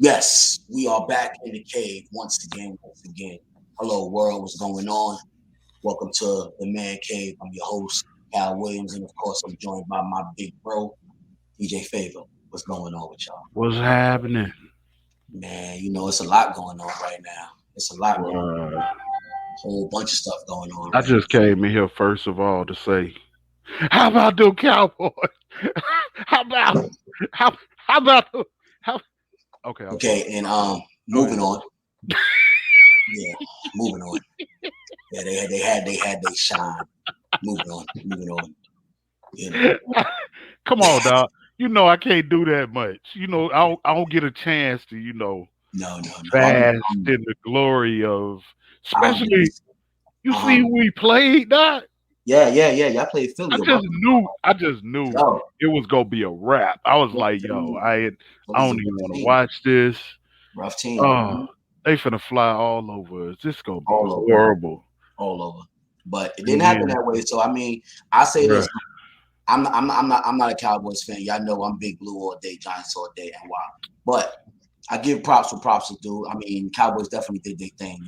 Yes, we are back in the cave once again. Once again. Hello, world. What's going on? Welcome to the Man Cave. I'm your host, Cal Williams, and of course, I'm joined by my big bro, DJ Favor. What's going on with y'all? What's happening? Man, it's a lot going on right now. It's a lot going on. Well, Whole bunch of stuff going on I right just came in here first of all to say, how about them Cowboys? how about how how about them? How? Okay, now. I'm Okay, sorry. and Go moving ahead. on. Yeah, moving on. Yeah, they had they shine. Moving on. You know. Come on, dog. You know I can't do that much. I don't get a chance to No. bask in the glory of, I'm especially you uh-huh. see who we played, dog. Yeah. Y'all played I Philly a just month ago. knew I just knew Yo, it was gonna be a wrap. I was yeah, like, yo, I it I was a don't even rough want to team. watch this. Rough team. Oh, they finna fly all over us. This gonna be All over. horrible. All over. But it And didn't happen then, that way. So I mean, I say bruh, this. I'm not a Cowboys fan. Y'all know I'm big blue all day, Giants all day, and wow. But I give props for props to do. I mean, Cowboys definitely did their thing.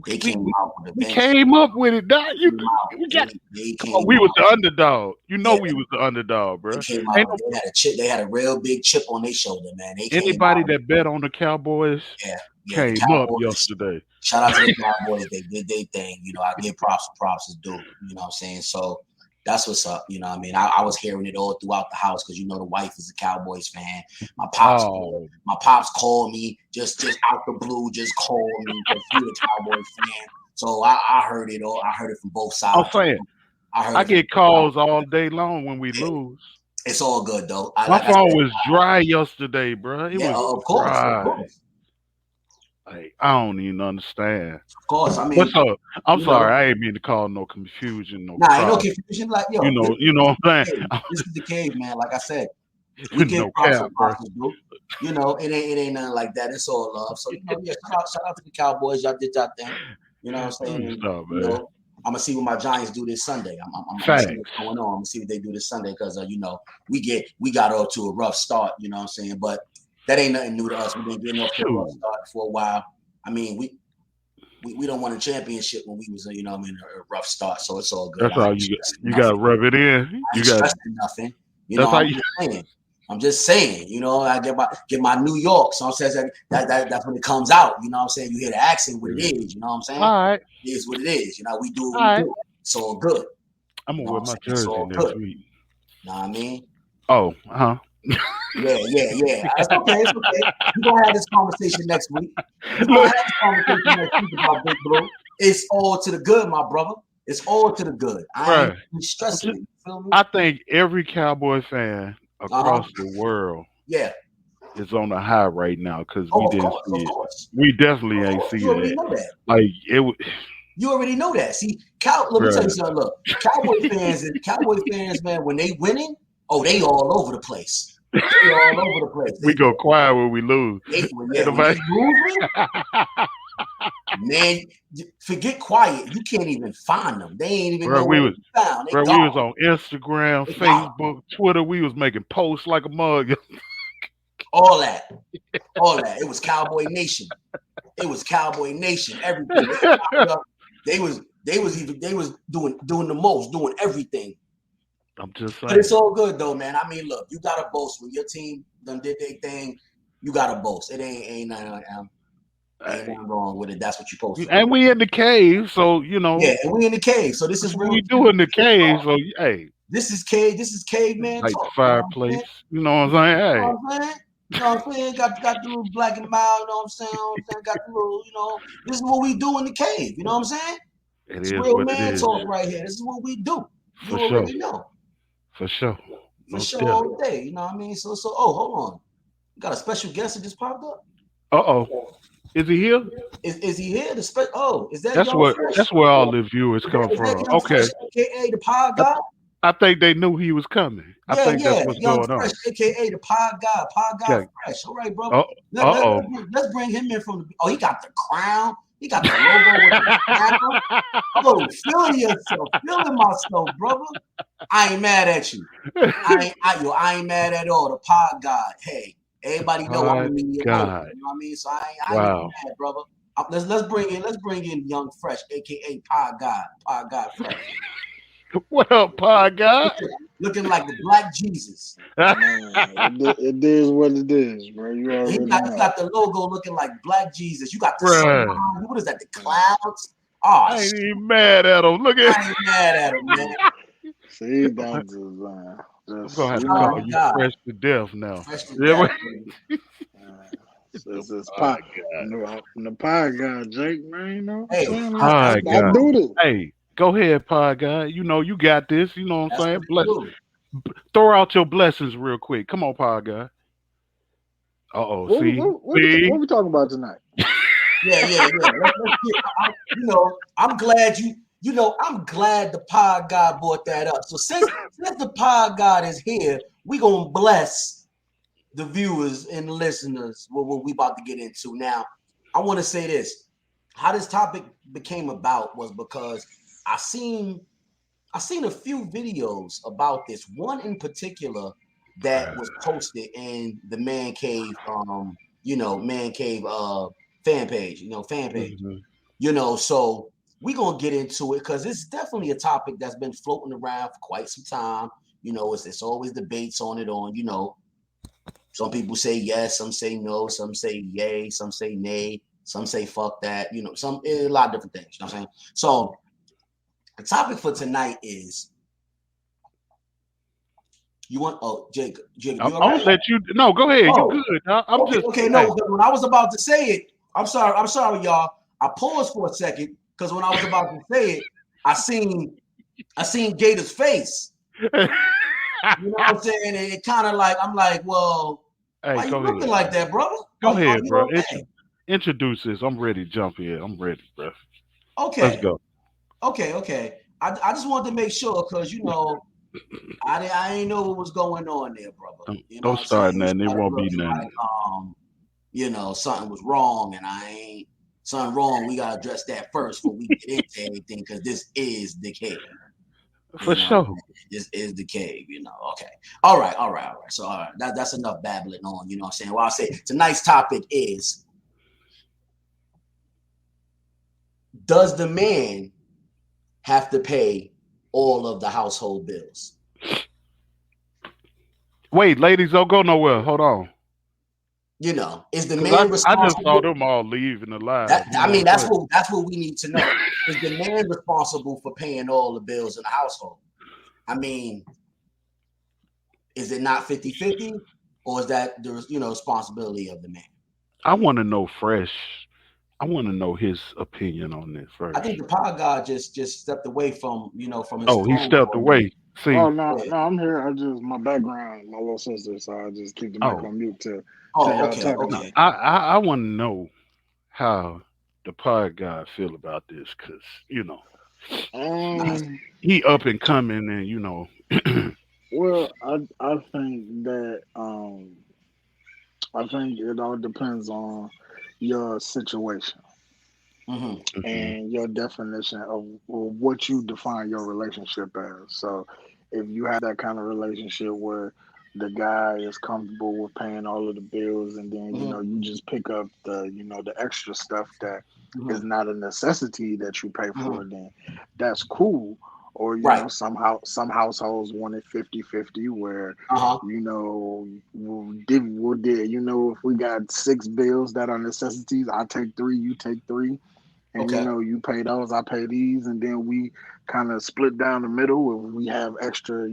They we, came we out with a we vengeance. came up with it. Dog. They came out. We got. They Come on, came we was out. the underdog. You know Yeah, we was the underdog, they bruh. came Ain't out. no, They had a chip. They had a real big chip on their shoulder, man. They came anybody out. that bet on the Cowboys Yeah. The came up Cowboys. yesterday. Shout out to the Cowboys. They did their thing. I give props for props is due. You know what I'm saying? So that's what's up. You know what I mean? I was hearing it all throughout the house because the wife is a Cowboys fan. My pops Oh, my pops called me just out the blue, just called me because he's a Cowboys fan. So I heard it all. I heard it from both I'm sides. saying I heard I it from get both sides. calls all day long when we lose. It's all good though. I My like I phone said, was dry yesterday, bruh. It yeah, was of course, of dry. course, Like, I don't even understand. of course. I mean, What's up? I'm you know, sorry, I ain't mean to cause no confusion, no nah, ain't no problem. confusion. Like, You yo, know, you know what I'm cave. This is the cave, man. Like I said, we saying? give No props cap, and bro. props is due. It ain't nothing like that. It's all love. So yeah, shout out to the Cowboys. Y'all did y'all thing. You know what I'm Let saying? me And stop, man. I'm gonna see what my Giants do this Sunday. I'm gonna see what's Facts. going on. I'm gonna see what they do this Sunday because we got off to a rough start. You know what I'm saying? But that ain't nothing new to us. We've been getting off to a rough Shoot. start for a while. I mean, we don't want a championship when we was a rough start. So it's all good. That's I how ain't stressing you got to nothing. rub it in. I You ain't got. stressing nothing. That's how I'm you. just saying. I'm just saying. I get my New York. So I'm saying that's when it comes out. You know what I'm saying? You hear the accent, what it is. You know what I'm saying? All right, It is what it is. We do what all we right. do. It's all good. I'm You gonna know what wear I'm my saying? It's jersey all good. next week. You know what I mean? Oh, huh. Yeah. It's okay. It's okay. We're gonna have this conversation next week. We're gonna Look, have this conversation next week about Big Blue. It's all to the good, my brother. It's all to the good. I ain't bro. even stressing it. You feel me? I think every Cowboy fan Uh-huh. across the world Yeah. is on a high right now because we Oh, of didn't course, see of it. course. We definitely Of ain't course. see You already that. know that. Like it was, You already know that. See, let me tell you bro. something. Look, Cowboy fans, man, when they winning, oh, they all over the place. They all over the place. We go quiet when we lose. Ain't When they nobody. losing, man, forget quiet. You can't even find them. They ain't even bro, nowhere we to was be found. They bro, we was gone. on Instagram, They gone. Facebook, Twitter. We was making posts like a mug. All that. All that. It was Cowboy Nation. It was Cowboy Nation. Everything. They popped up. They was doing the most, doing everything. I'm just But it's saying. all good though, man. I mean, look, you gotta boast when your team done did their thing. You gotta boast. It ain't Hey, nothing wrong with it. That's what you're supposed to do. and we in the cave, so Yeah, and we in the cave. So this that's is what real we do in the talk. cage. So hey, This is cave. This is caveman light the talk. You know what I'm fireplace. saying? You know what I'm You know saying? what I'm saying? You know what I'm saying? Got the little black and mild. You know what I'm saying? Got the little. This is what we do in the cave. You know what I'm saying? Hey, it It's is real what it man is. talk right here. This is what we do. For You sure. already know. For sure. For No sure doubt. all day. You know what I mean? So oh, hold on. You got a special guest that just popped up? Uh-oh. Is he here? Is he here? Is that That's Young what Fresh? that's where all the viewers Is that, come is that from. Young Fresh, Okay. aka the Pod I, Guy? I think they knew he was coming. I think that's Yeah. what's Young going Fresh, on. aka the Pod Guy Yeah. Fresh. All right, brother. Uh uh-oh. Let's bring him in from the. Oh, he got the crown. He got the logo with the crown. Oh, feeling yourself, feeling myself, brother. I ain't mad at you. I ain't mad at all. The Pod God. Hey, Everybody know I'm My a media mogul. God. You know what I mean? So I ain't Wow. mad, brother. Let's bring in Young Fresh, aka Pod God Fresh. What up, Pod God? Looking like the Black Jesus. Man, it is what it is, bro. You He already got know. the logo looking like Black Jesus. You got the sun Bruh. behind you. What is that? The clouds? Oh, I ain't even mad at him. Look at. I ain't mad at him, man. See, that's just, I'm just gonna have to you call know, you God. Fresh to death now. Fresh to Yeah, death, but- it's Pod from the pie guy, Jake, man. You know what I'm Hey, saying? God. I do this. Hey, go ahead, Pod God. You know you got this. You know what I'm that's saying? what we do. Throw out your blessings real quick. Come on, Pod God. What, See, what we talking about tonight? Yeah. Let's I'm glad I'm glad the Pod God brought that up. So since the Pod God is here, we gonna bless the viewers and listeners what we about to get into. Now, I want to say this. How this topic became about was because I seen a few videos about this. One in particular that was posted in the Man Cave Man Cave fan page, Mhm. So we're gonna get into it because it's definitely a topic that's been floating around for quite some time. It's always debates on it some people say yes, some say no, some say yay, some say nay, some say fuck that, a lot of different things. You know what I'm saying? So the topic for tonight is Jake, you I'm all gonna right? let you. No, go ahead. Oh, You good? I'm okay, just. okay, no, when I was about to say it, I'm sorry, y'all. I paused for a second because when I was about to say it, I seen Gator's face. You know what I'm saying? And it kind of like I'm like, well, Hey, why you go looking ahead. like that, brother? Go Are ahead, you bro. okay? Introduce this. I'm ready to jump in. I'm ready, bro. Okay. Let's go. Okay. I just wanted to make sure because I ain't know what was going on there, brother. Don't start nothing. It Started won't be looking nothing. like something was wrong, and I ain't something wrong. We gotta address that first before we get into anything because this is the cave. For sure. This is the cave. Okay. All right. So all right, that's enough babbling on. You know what I'm saying? Well, I'll say tonight's topic is: does the man have to pay all of the household bills? Wait, ladies, don't go nowhere. Hold on. Is the man responsible? I just saw them all leaving alive. That's what we need to know. Is the man responsible for paying all the bills in the household? I mean, is it not 50-50, or is that the responsibility of the man? I want to know Fresh. I want to know his opinion on this first. I think the Pod God just stepped away from from his. Oh, he stepped away. See. Oh no, I'm here. I just my background, my little sister, so I just keep the mic on mute to y'all talking. Okay. I want to know how the Pod God feel about this because he up and coming and Well, I think that I think it all depends on your situation and your definition of what you define your relationship as. So, if you have that kind of relationship where the guy is comfortable with paying all of the bills, and then you just pick up the extra stuff that is not a necessity that you pay for, then that's cool. Or some households want it 50-50 where if we got 6 bills that are necessities, I take 3, you take 3, and you pay those, I pay these, and then we kind of split down the middle where we have extra,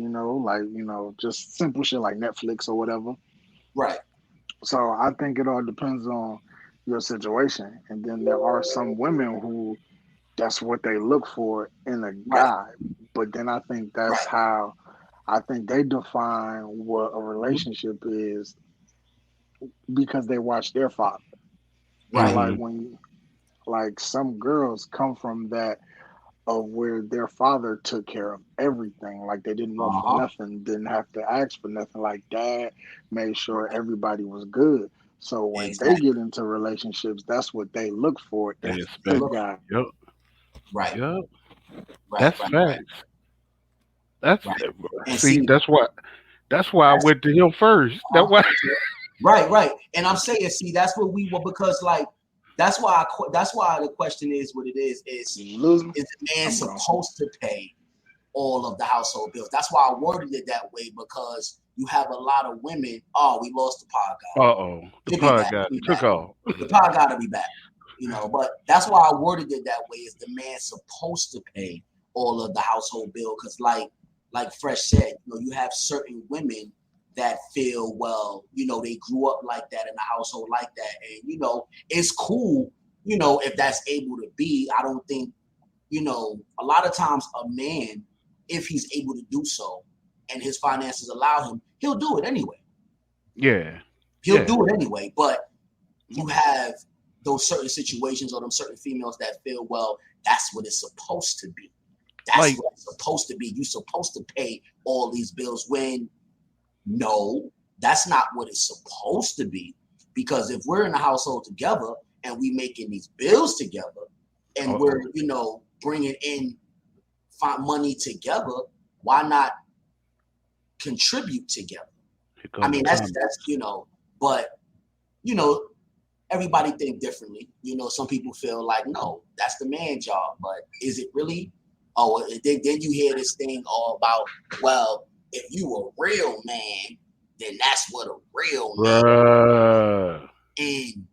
just simple shit like Netflix or whatever. Right. So I think it all depends on your situation, and then there are some women who that's what they look for in a guy. But then I think that's how I think they define what a relationship is because they watch their father. Right. Like some girls come from that of where their father took care of everything. Like they didn't want for nothing, didn't have to ask for nothing. Like dad made sure everybody was good. So when they get into relationships, that's what they look for in the guy. Yep. Right. Yep. Right. That's facts. That's right. see, that's why I went to him first. That's why Right. And I'm saying, see, that's what we were, because like that's why the question is what it is the man supposed to pay all of the household bills? That's why I worded it that way, because you have a lot of women. Oh, we lost the pod guy. The pod got took off. The pod got to be back. But that's why I worded it that way. Is the man supposed to pay all of the household bill? Because like Fresh said, you have certain women that feel, well, they grew up like that in a household like that, and it's cool, if that's able to be. I don't think, a lot of times a man, if he's able to do so and his finances allow him, he'll do it anyway. Yeah. He'll do it anyway. But you have those certain situations or them certain females that feel, well, that's what it's supposed to be. That's what it's supposed to be. You're supposed to pay all these bills, when no, that's not what it's supposed to be. Because if we're in a household together and we making these bills together and we're, bringing in money together, why not contribute together? I mean, that's but everybody think differently. Some people feel like, no, that's the man job, but is it really? Oh, then you hear this thing all about, well, if you a real man, then that's what a real man is. And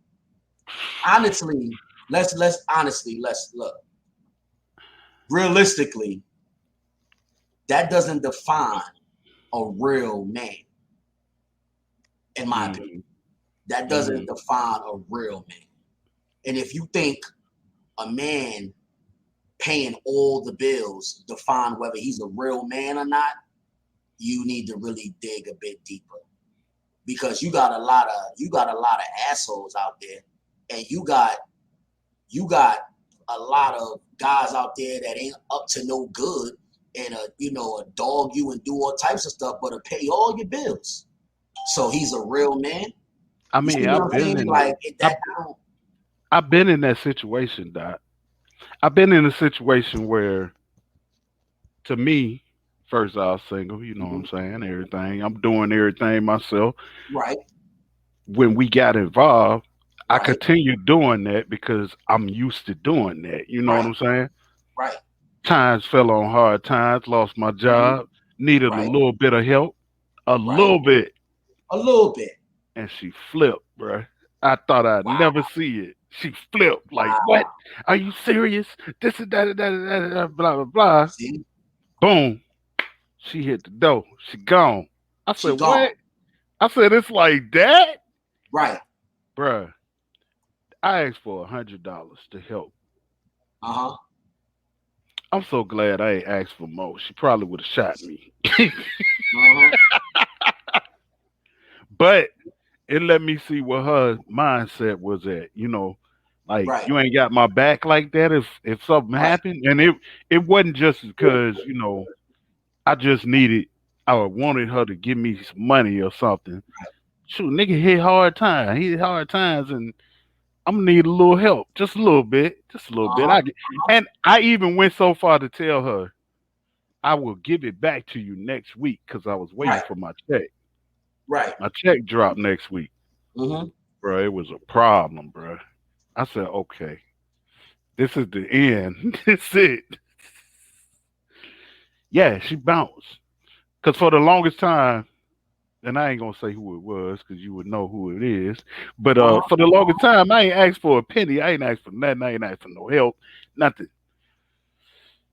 honestly, let's look. Realistically, that doesn't define a real man, in my opinion. That doesn't define a real man. And if you think a man paying all the bills define whether he's a real man or not, you need to really dig a bit deeper, because you got a lot of assholes out there, and you got a lot of guys out there that ain't up to no good, and a dog you and do all types of stuff, but to pay all your bills. So he's a real man. I mean, I've been in that situation, Doc. I've been in a situation where, to me, first I was single, you know what I'm saying, everything. I'm doing everything myself. Right. When we got involved, I continued doing that because I'm used to doing that. You know what I'm saying? Right. Times fell on hard times, lost my job, needed a little bit of help. A little bit. And she flipped, bro. I thought I'd never see it. She flipped like, what? Are you serious? This and that, blah, blah, blah. See? Boom. She hit the door. She gone. I said, what? I said, it's like that? Right. Bruh. I asked for $100 to help. Uh-huh. I'm so glad I ain't asked for more. She probably would have shot me. But it let me see what her mindset was at. Like you ain't got my back like that if something happened. And it wasn't just because, I wanted her to give me some money or something. Shoot, nigga hit hard times. He hit hard times, and I'm gonna need a little help, just a little bit. And I even went so far to tell her I will give it back to you next week, because I was waiting for my check. Right. My check dropped next week. Bro, it was a problem, bro. I said, okay, this is the end. That's it. Yeah, she bounced. Because for the longest time, and I ain't going to say who it was because you would know who it is, but for the longest time, I ain't asked for a penny. I ain't asked for nothing. I ain't asked for no help. Nothing.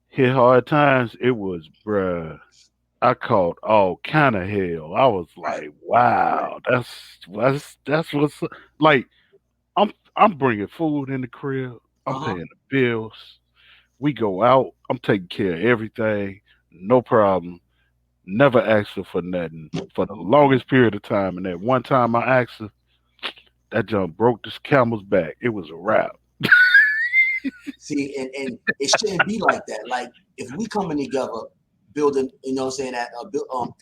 Hit hard times. It was, bruh, I caught all kind of hell. I was like, wow, that's what's like. I'm bringing food in the crib. I'm paying the bills. We go out. I'm taking care of everything. No problem. Never asked her for nothing for the longest period of time. And that one time I asked her, that jump broke this camel's back. It was a wrap. See, and it shouldn't be like that. Like, if we coming together, building,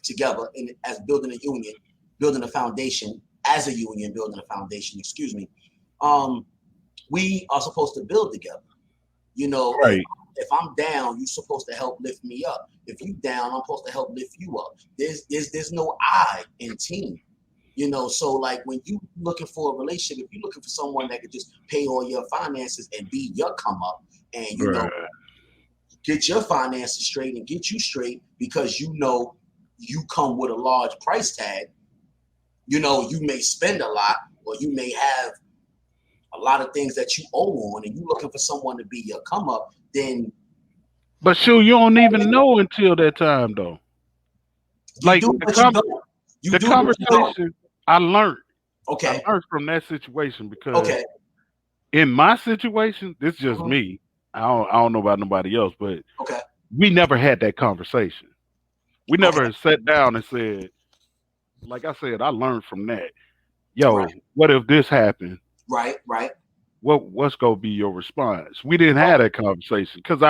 together and as building a union, building a foundation, as a union, building a foundation, excuse me, we are supposed to build together. Right. If I'm down, you're supposed to help lift me up. If you down, I'm supposed to help lift you up. There's no I in team. You know, so like when you looking for a relationship, if you're looking for someone that could just pay all your finances and be your come up, and you know, get your finances straight and get you straight, because you know you come with a large price tag. You know, you may spend a lot, or you may have a lot of things that you owe on, and you looking for someone to be your come up, then. But shoot, you don't even know until that time, though. You like do, but you don't. The conversation I learned. Okay. I learned from that situation because okay. In my situation, this is just me. I don't know about nobody else, but we never had that conversation. We never sat down and said, like I said, I learned from that. Yo, what if this happened? Right. What's gonna be your response? We didn't have that conversation because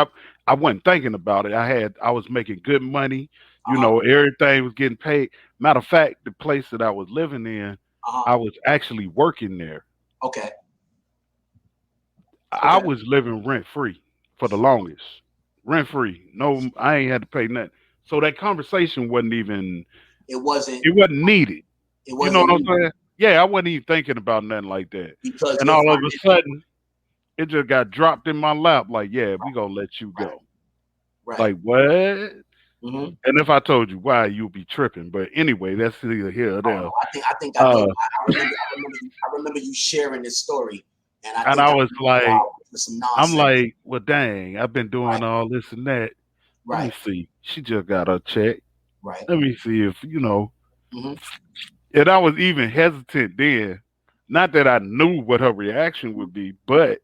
I wasn't thinking about it. I was making good money. You know, everything was getting paid. Matter of fact, the place that I was living in, I was actually working there. Okay. I was living rent free for the longest. Rent free. No, I ain't had to pay nothing. So that conversation wasn't even. It wasn't needed. It wasn't. You know what I'm saying? Yeah, I wasn't even thinking about nothing like that. Because and all of a sudden, it just got dropped in my lap. Like, yeah, we gonna let you go. Right. Like what? And if I told you why, you'd be tripping. But anyway, that's either here or there. I think I know. I remember you sharing this story, and I was like, I'm like, well, dang, I've been doing all this and that. Let me see. She just got a check. Right. Let me see if you know. And I was even hesitant then. Not that I knew what her reaction would be, but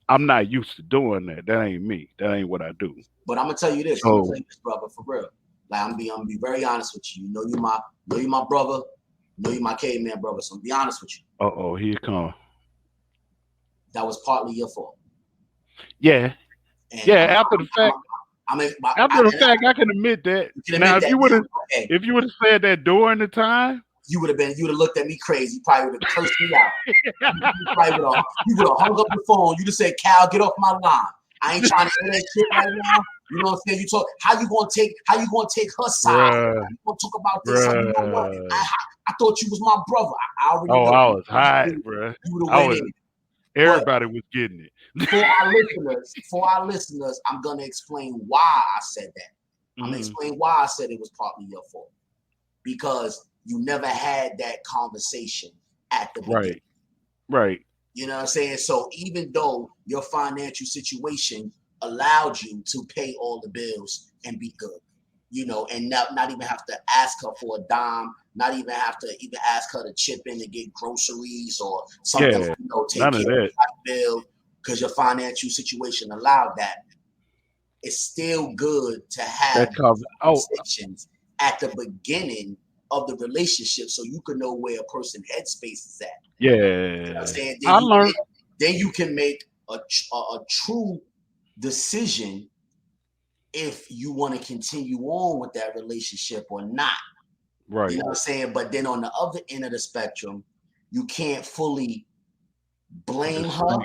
I'm not used to doing that. That ain't me. That ain't what I do. But I'm gonna tell you this, brother, for real. Like I'm gonna be very honest with you. You know you my brother. You know you my caveman brother. So I'm gonna be honest with you. Here it come. That was partly your fault. Yeah. And after the fact. After the fact, I can admit that. Now, if you would have said that during the time, you would have looked at me crazy. You probably would have cursed me out. You would have hung up the phone. You just said, "Cal, get off my line. I ain't trying to hear that shit right now." You know what I'm saying? How you gonna take her side? How you gonna talk about this? You know what? I thought you was my brother. I already know. I was hot, bro. Everybody was getting it. For our listeners, I'm gonna explain why I said that. I'm gonna explain why I said it was partly your fault. Because you never had that conversation at the beginning. Right. You know what I'm saying? So even though your financial situation allowed you to pay all the bills and be good, you know, and not even have to ask her for a dime, not even have to even ask her to chip in to get groceries or something, you know, take care of that bill, because your financial situation allowed that. It's still good to have conversations at the beginning of the relationship so you can know where a person's headspace is at. Yeah. You know what I'm saying? Then you can make a true decision if you want to continue on with that relationship or not. Right. You know what I'm saying? But then on the other end of the spectrum, you can't fully blame her.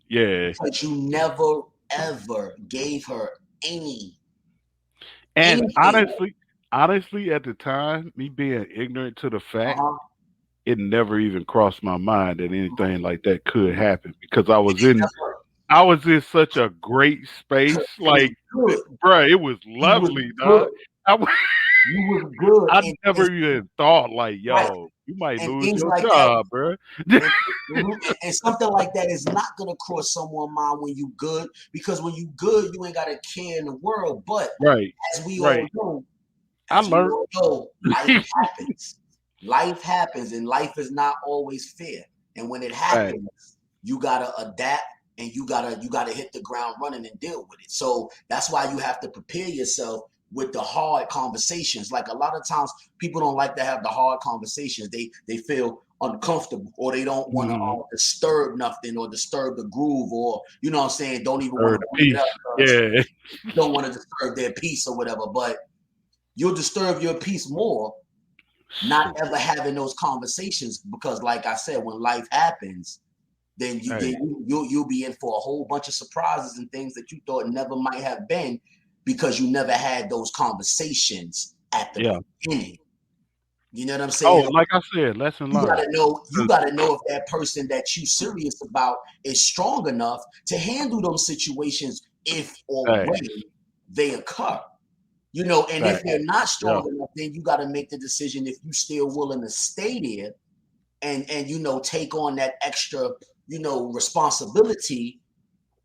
Because you never, ever gave her any. And honestly, at the time, me being ignorant to the fact, it never even crossed my mind that anything like that could happen, because I was in such a great space. Like, bro, it was lovely, dog. You was good. I never even thought, like, yo, you might lose your job, bro. And something like that is not gonna cross someone's mind when you good, because when you good, you ain't got a care in the world. But as we all know, life happens. Life happens, and life is not always fair. And when it happens, you gotta adapt, and you gotta hit the ground running and deal with it. So that's why you have to prepare yourself with the hard conversations. Like a lot of times people don't like to have the hard conversations. They feel uncomfortable, or they don't want to disturb nothing or disturb the groove, or you know what I'm saying, don't even want to bring it up. Don't want to disturb their peace or whatever. But you'll disturb your peace more not ever having those conversations, because like I said, when life happens, then you'll be in for a whole bunch of surprises and things that you thought never might have been, because you never had those conversations at the beginning. You know what I'm Oh, saying? like I said, lesson You learned. gotta know if that person that you serious about is strong enough to handle those situations if or when they occur. You know, and if they're not strong enough, then you got to make the decision if you still willing to stay there and you know take on that extra, you know, responsibility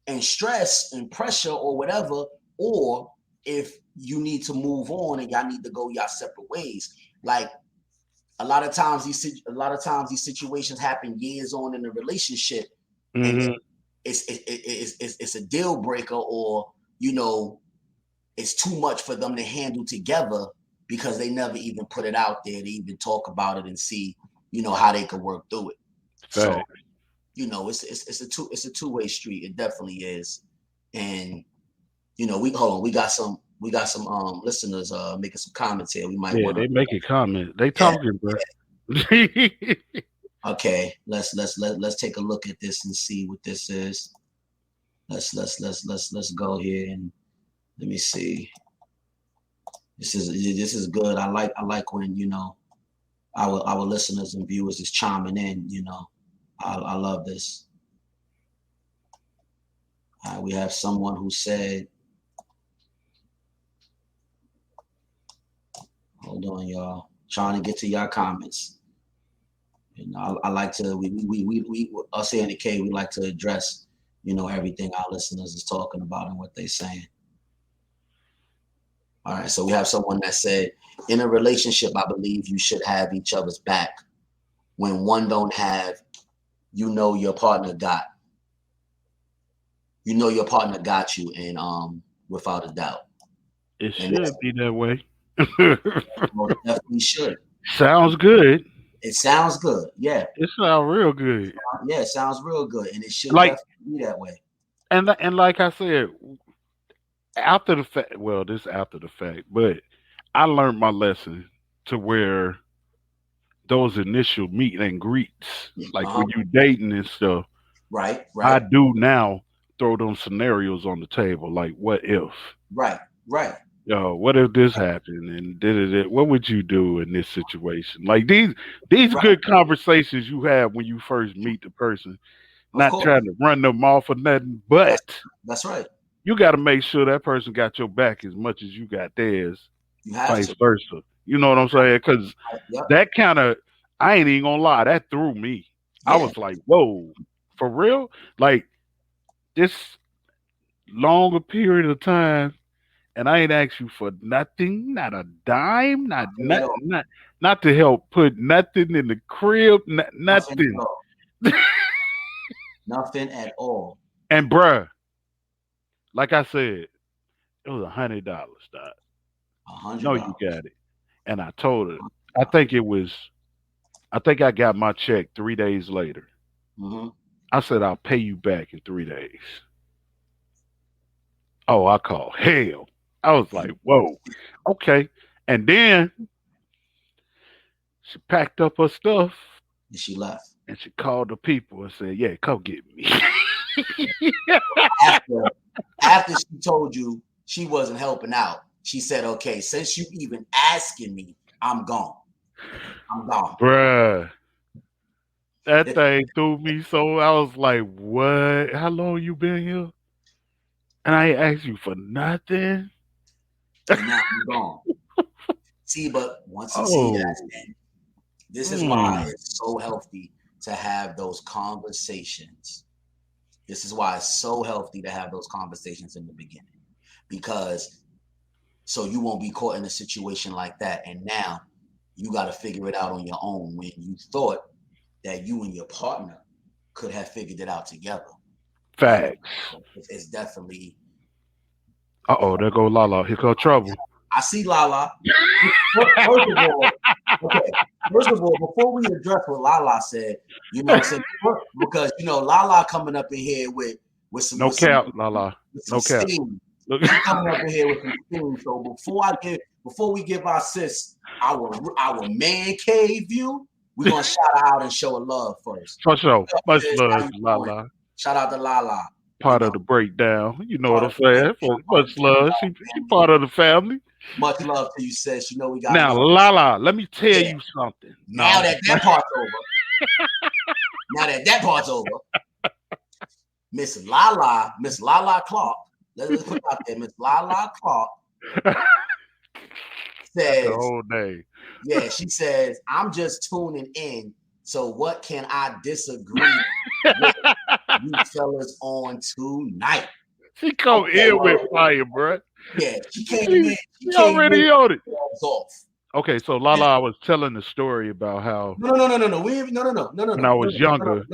and stress and pressure or whatever, or if you need to move on and y'all need to go y'all separate ways. Like a lot of times these situations happen years on in a relationship, and it's a deal breaker, or you know, it's too much for them to handle together because they never even put it out there to even talk about it and see, you know, how they could work through it. So, you know, it's a two-way street. It definitely is. And you know, we got some listeners making some comments here. We might want to. They making comments. They talking, bro. Okay, let's take a look at this and see what this is. Let's go here and let me see. This is good. I like when, you know, our listeners and viewers is chiming in. You know, I love this. We have someone who said, hold on, y'all. Trying to get to y'all comments. You know, I like to we us here in the K, we like to address, you know, everything our listeners is talking about and what they're saying. All right, so we have someone that said, in a relationship, I believe you should have each other's back. When one don't have, you know your partner got you, and without a doubt. It should be that way. Definitely should. Sounds good. It sounds good. Yeah. It sounds real good. Yeah, it sounds real good, and it should definitely be that way. And like I said, after the fact, well, this after the fact, but I learned my lesson to where those initial meet and greets, like when you dating and stuff, right. I do now throw them scenarios on the table, like what if? Right. What if this happened and what would you do in this situation? Like these good conversations you have when you first meet the person, not trying to run them off or nothing, but that's right. You got to make sure that person got your back as much as you got theirs, vice versa. You know what I'm saying? Because that kind of, I ain't even gonna lie, that threw me. Yeah. I was like, whoa, for real? Like this longer period of time, and I ain't asked you for nothing, not a dime, not to help put nothing in the crib, nothing. Nothing at all. And bruh, like I said, it was $100, Doc. $100. No, you got it. And I told her, I think I got my check 3 days later. Mm-hmm. I said, I'll pay you back in 3 days. Oh, I called hell. I was like, whoa, okay. And then she packed up her stuff. And she left. And she called the people and said, yeah, come get me. After she told you she wasn't helping out, she said, okay, since you even asking me, I'm gone. Bruh. That thing threw me so, I was like, what? How long you been here? And I ain't asked you for nothing. And now I'm gone. See, but once you see that, this is why it's so healthy to have those conversations. This is why it's so healthy to have those conversations in the beginning, because so you won't be caught in a situation like that. And now you got to figure it out on your own when you thought that you and your partner could have figured it out together. Facts. It's definitely. There go Lala. Here go trouble. I see Lala. First of all, before we address what Lala said, you know what I'm saying? Because, you know, Lala coming up in here with some... No cap, Lala. No cap. Coming up in here with some steam. So before we give our sis our man cave view, we're going to shout her out and show her love first. For sure. Much love, Lala. Shout out to Lala. Part of the breakdown. You know what I'm saying? Much love. She part of the family. Much love to you, sis. You know we got now, Lala. Let me tell you something. Now that part's over. Now that part's over. Miss Lala Clark. Let's put it out there. Miss Lala Clark says, the whole day. Yeah, she says, I'm just tuning in. So what can I disagree with you fellas on tonight? She come in with fire, bro. Yeah, she came in. She already on it. Off. Okay, so Lala, I was telling the story about how no. When I was younger.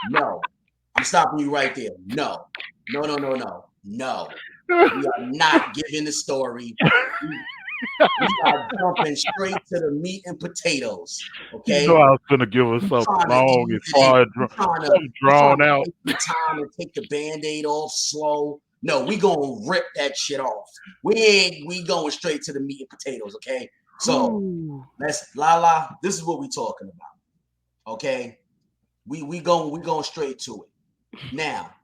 No. I'm stopping you right there. No. We are not giving the story. We are jumping straight to the meat and potatoes. Okay. You know I was gonna give us something long and far drawn out. Take time and take the Band-Aid off slow. No, we gonna rip that shit off. We going straight to the meat and potatoes. Okay. So let's Lala. This is what we talking about. Okay. We going straight to it. Now,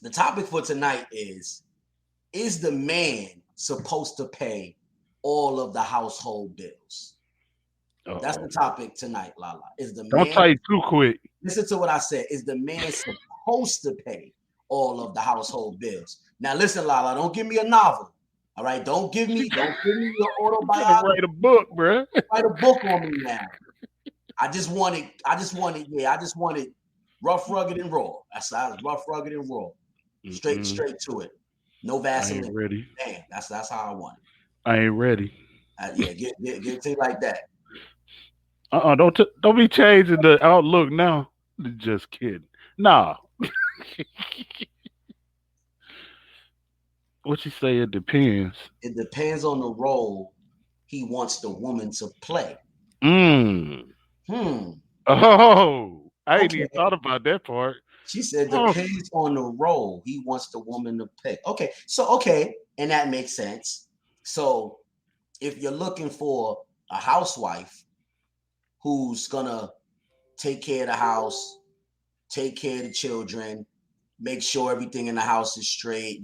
the topic for tonight is the man supposed to pay all of the household bills? That's the topic tonight, Lala. Don't type too quick. Listen to what I said. Is the man supposed to pay all of the household bills? Now, listen, Lala. Don't give me a novel. All right. Don't give me your autobiography. Write a book, bro. Write a book on me now. I just wanted rough, rugged, and raw. That's rough, rugged, and raw. Straight to it. No Vaseline. I ain't ready. Damn, that's how I want it. I ain't ready. Yeah, get it like that. Don't be changing the outlook now. Just kidding. Nah. What you say? It depends. It depends on the role he wants the woman to play. Oh, I ain't even thought about that part. She said depends on the role he wants the woman to play. Okay, and that makes sense. So if you're looking for a housewife who's gonna take care of the house, take care of the children, make sure everything in the house is straight,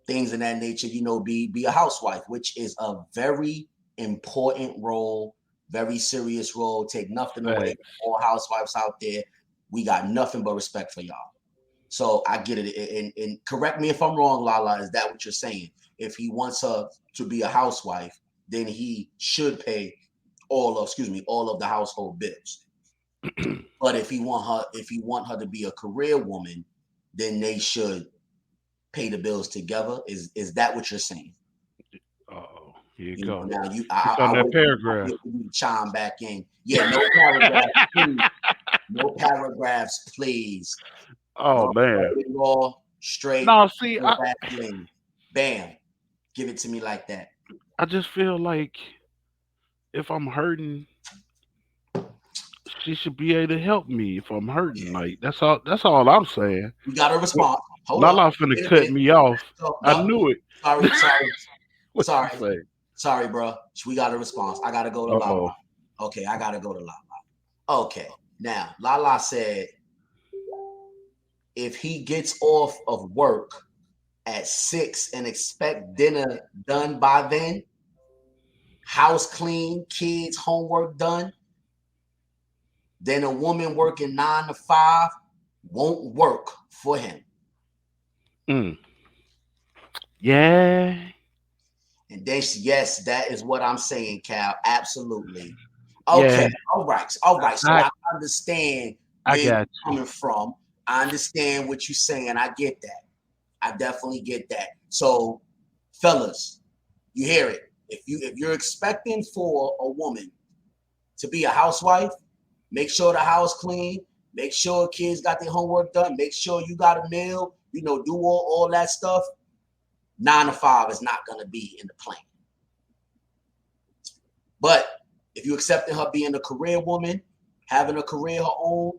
things of that nature, be a housewife, which is a very important role, very serious role. Take nothing away from all housewives out there. We got nothing but respect for y'all. So I get it. And correct me if I'm wrong, Lala, is that what you're saying? If he wants her to be a housewife, then he should pay all of the household bills. But if he want her to be a career woman, then they should pay the bills together. Is that what you're saying? Oh, here you go. Now that paragraph. Chime back in. Yeah, no paragraphs, please. No paragraphs, please. Oh man. Raw, straight. No, see, bam. Give it to me like that. I just feel like if I'm hurting, she should be able to help me if I'm hurting. Like that's all I'm saying. You got to respond. Lala's finna cut me off. I knew it. Sorry, bro. We got a response. I gotta go to Lala. Okay, I gotta go to Lala. Okay. Now, Lala said if he gets off of work at 6 and expect dinner done by then, house clean, kids' homework done, then a woman working 9 to 5 won't work for him. Yeah. And then yes, that is what I'm saying, Cal. Absolutely. Okay. Yeah. All right. So I understand where you're coming from. I understand what you're saying. I get that. I definitely get that. So, fellas, you hear it. If you're expecting for a woman to be a housewife, make sure the house clean, make sure kids got their homework done, make sure you got a meal, do all that stuff. 9 to 5 is not going to be in the plan. But if you're accepting her being a career woman, having a career her own,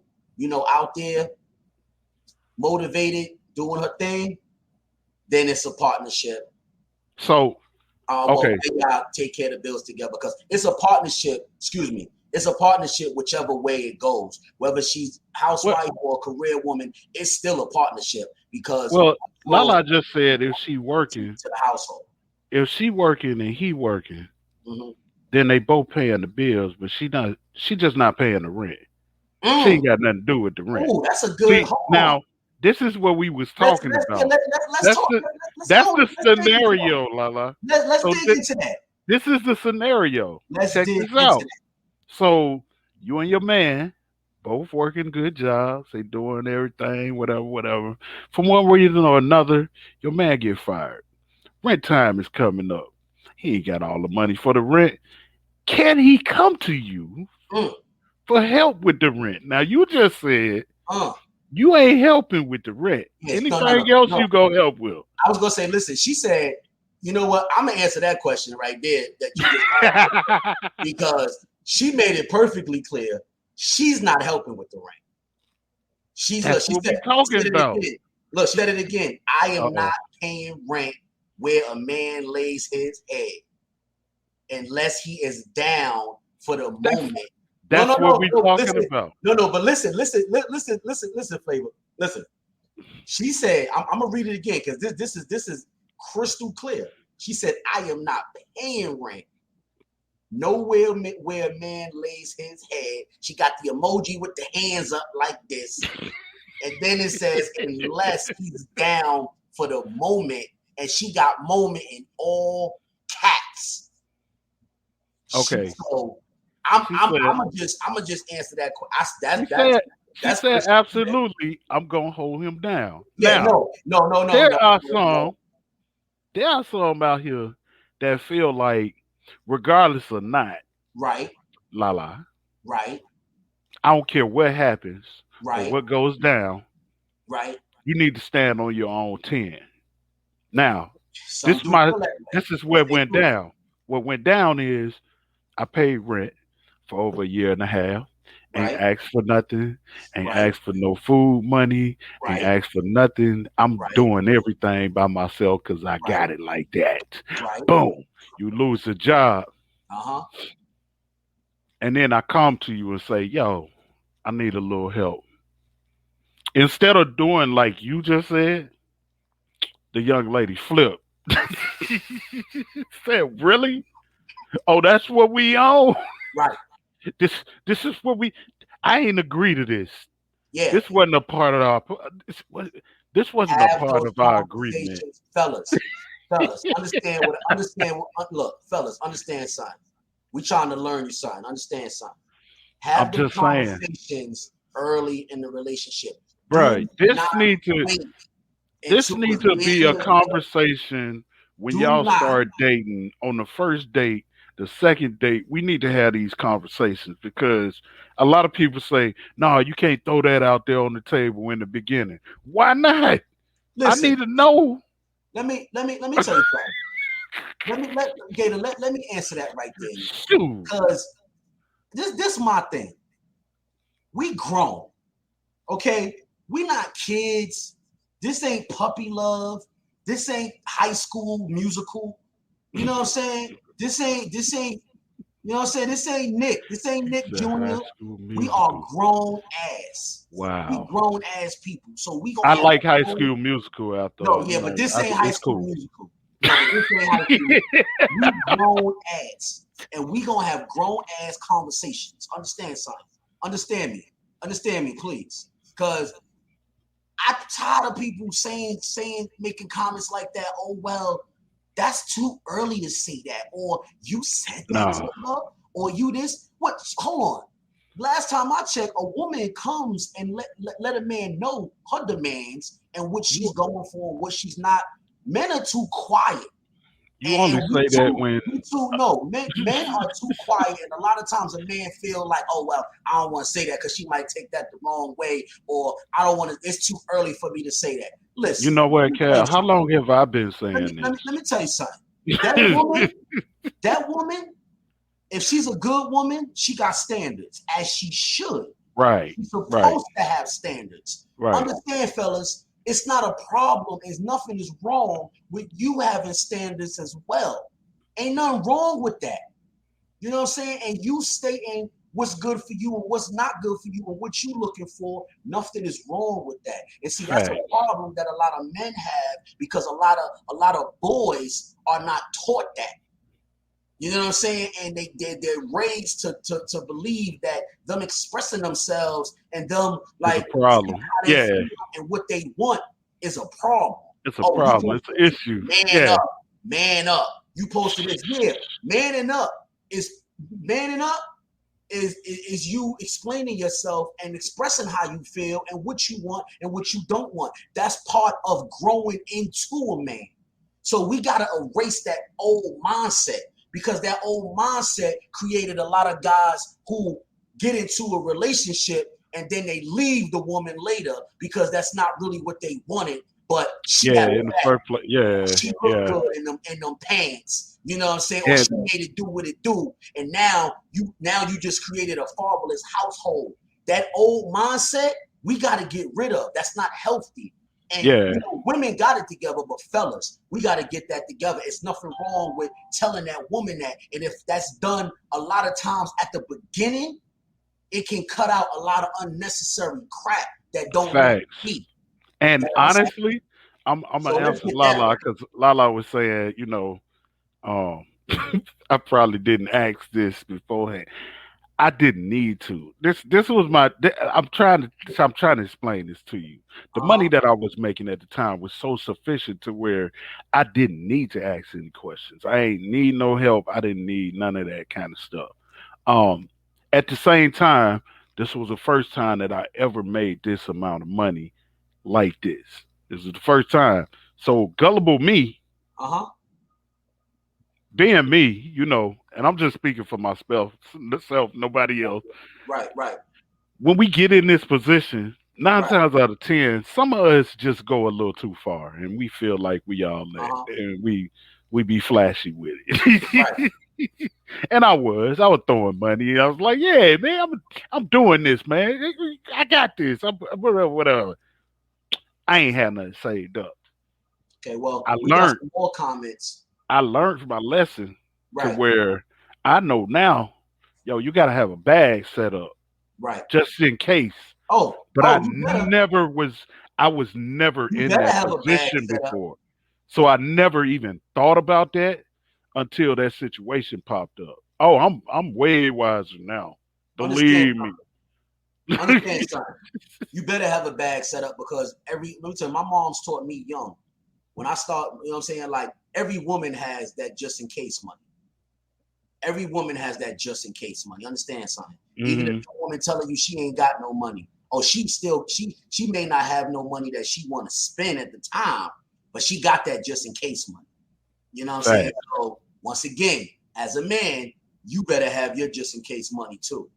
out there, motivated, doing her thing, then it's a partnership. So, okay. Take care of the bills together because it's a partnership. Excuse me. It's a partnership whichever way it goes. Whether she's housewife or a career woman, it's still a partnership because Lala just said if she working to the household. If she working and he working, mm-hmm. then they both paying the bills, but she just not paying the rent. She ain't got nothing to do with the rent. Oh, that's a good. Now, this is what we was talking about. That's the scenario, Lala. Let's dig into that. This is the scenario. Let's check dig this out. into that. So you and your man both working good jobs, they doing everything, whatever. For one reason or another, your man get fired. Rent time is coming up. He ain't got all the money for the rent. Can he come to you for help with the rent? Now you just said you ain't helping with the rent. Yes, anything else you go help with? I was gonna say, listen, she said, you know what? I'm gonna answer that question right there that you just because she made it perfectly clear she's not helping with the rent. She said it again. I am not paying rent where a man lays his head unless he is down for the moment. That's what we're talking about. But listen, Flavor. Listen. She said, I'm gonna read it again because this is crystal clear. She said, I am not paying rent nowhere where a man lays his head. She got the emoji with the hands up like this. And then it says, unless he's down for the moment. And she got moment in all caps. Okay. So I'm gonna just answer that question. She said absolutely. I'm gonna hold him down. Yeah, now, no. There are some out here that feel like, regardless or not, right, Lala, right, I don't care what happens, right, or what goes down, right. You need to stand on your own 10. Now, this is what went down. What went down is I paid rent for over a year and a half. Ain't asked for nothing. Ain't asked for no food money. Ain't asked for nothing. I'm doing everything by myself because I got it like that. Boom. You lose the job. And then I come to you and say, yo, I need a little help. Instead of doing like you just said, the young lady flipped. Said, really? Oh, that's what we own? Right. This is what I ain't agree to this. Yeah. This wasn't a part of our this wasn't a part of our agreement. Fellas, understand, son. We trying to learn you, son. Understand, son. Have the conversations early in the relationship. Right. This need to be a conversation when y'all start dating. On the first date, the second date, we need to have these conversations because a lot of people say, no, you can't throw that out there on the table in the beginning. Why not? Listen, I need to know. Let me tell you something. Let me answer that right there. Shoot. Because this my thing. We grown. Okay? We not kids. This ain't puppy love. This ain't High School Musical. You know what I'm saying? This ain't, you know what I'm saying? This ain't Nick. This ain't Nick Jr. We are grown ass. Wow. We grown ass people. So we gonna I like High School Musical out there. No, yeah, but this ain't High School Musical. No, this ain't High School Musical. We grown ass. And we gonna have grown ass conversations. Understand something. Understand me, please. Because I'm tired of people making comments like that. Oh, well, that's too early to say that. Or you said that to her. Or you this. What? Hold on. Last time I checked, a woman comes and let a man know her demands and what she's going for, what she's not. Men are too quiet. You only say that when men are too quiet, and a lot of times a man feel like, oh well, I don't want to say that because she might take that the wrong way, or I don't want to. It's too early for me to say that. Listen, you know what, Cal? How long have I been saying this? Let me tell you something. That woman, if she's a good woman, she got standards, as she should. Right. She's supposed to have standards. Right. Understand, fellas. It's not a problem. Nothing is wrong with you having standards as well. Ain't nothing wrong with that. You know what I'm saying? And you stay in what's good for you and what's not good for you and what you looking for. Nothing is wrong with that. And see, that's a problem that a lot of men have, because a lot of boys are not taught that. You know what I'm saying? And they're raised to believe that them expressing themselves and them like it's a problem. Yeah. And what they want is a problem. It's a problem. It's an issue. Man up. You posted this. Yeah. Manning up is you explaining yourself and expressing how you feel and what you want and what you don't want. That's part of growing into a man. So we got to erase that old mindset, because that old mindset created a lot of guys who get into a relationship and then they leave the woman later because that's not really what they wanted. But she in the first place, she looked good in them pants. You know what I'm saying? Or she made it do what it do. And now you just created a fatherless household. That old mindset, we got to get rid of. That's not healthy. And you know, women got it together, but fellas, we got to get that together. It's nothing wrong with telling that woman that. And if that's done a lot of times at the beginning, it can cut out a lot of unnecessary crap that don't need. And honestly, I'm gonna answer Lala, because Lala was saying, you know, I probably didn't ask this beforehand. I didn't need to. This was my. I'm trying to explain this to you. The money that I was making at the time was so sufficient to where I didn't need to ask any questions. I ain't need no help. I didn't need none of that kind of stuff. At the same time, this was the first time that I ever made this amount of money like this. This is the first time. So gullible me, being me, you know, and I'm just speaking for myself, nobody else. Right. When we get in this position, 9 times out of 10, some of us just go a little too far, and we feel like we all that, and we be flashy with it. And I was throwing money. I was like, yeah, man, I'm doing this, man. I got this. I'm whatever. I ain't had nothing saved up. Okay, well, I learned some more comments. I learned from my lesson to where I know now, yo, you got to have a bag set up, just in case. I was never in that position before, so I never even thought about that until that situation popped up. Oh, I'm way wiser now. Believe me. Understand something. You better have a bag set up, because let me tell you, my mom's taught me young. When I start, you know what I'm saying? Like, every woman has that just in case money. Every woman has that just in case money. Understand something? Even if the woman telling you she ain't got no money, or she may not have no money that she want to spend at the time, but she got that just in case money. You know what I'm saying? So once again, as a man, you better have your just in case money too.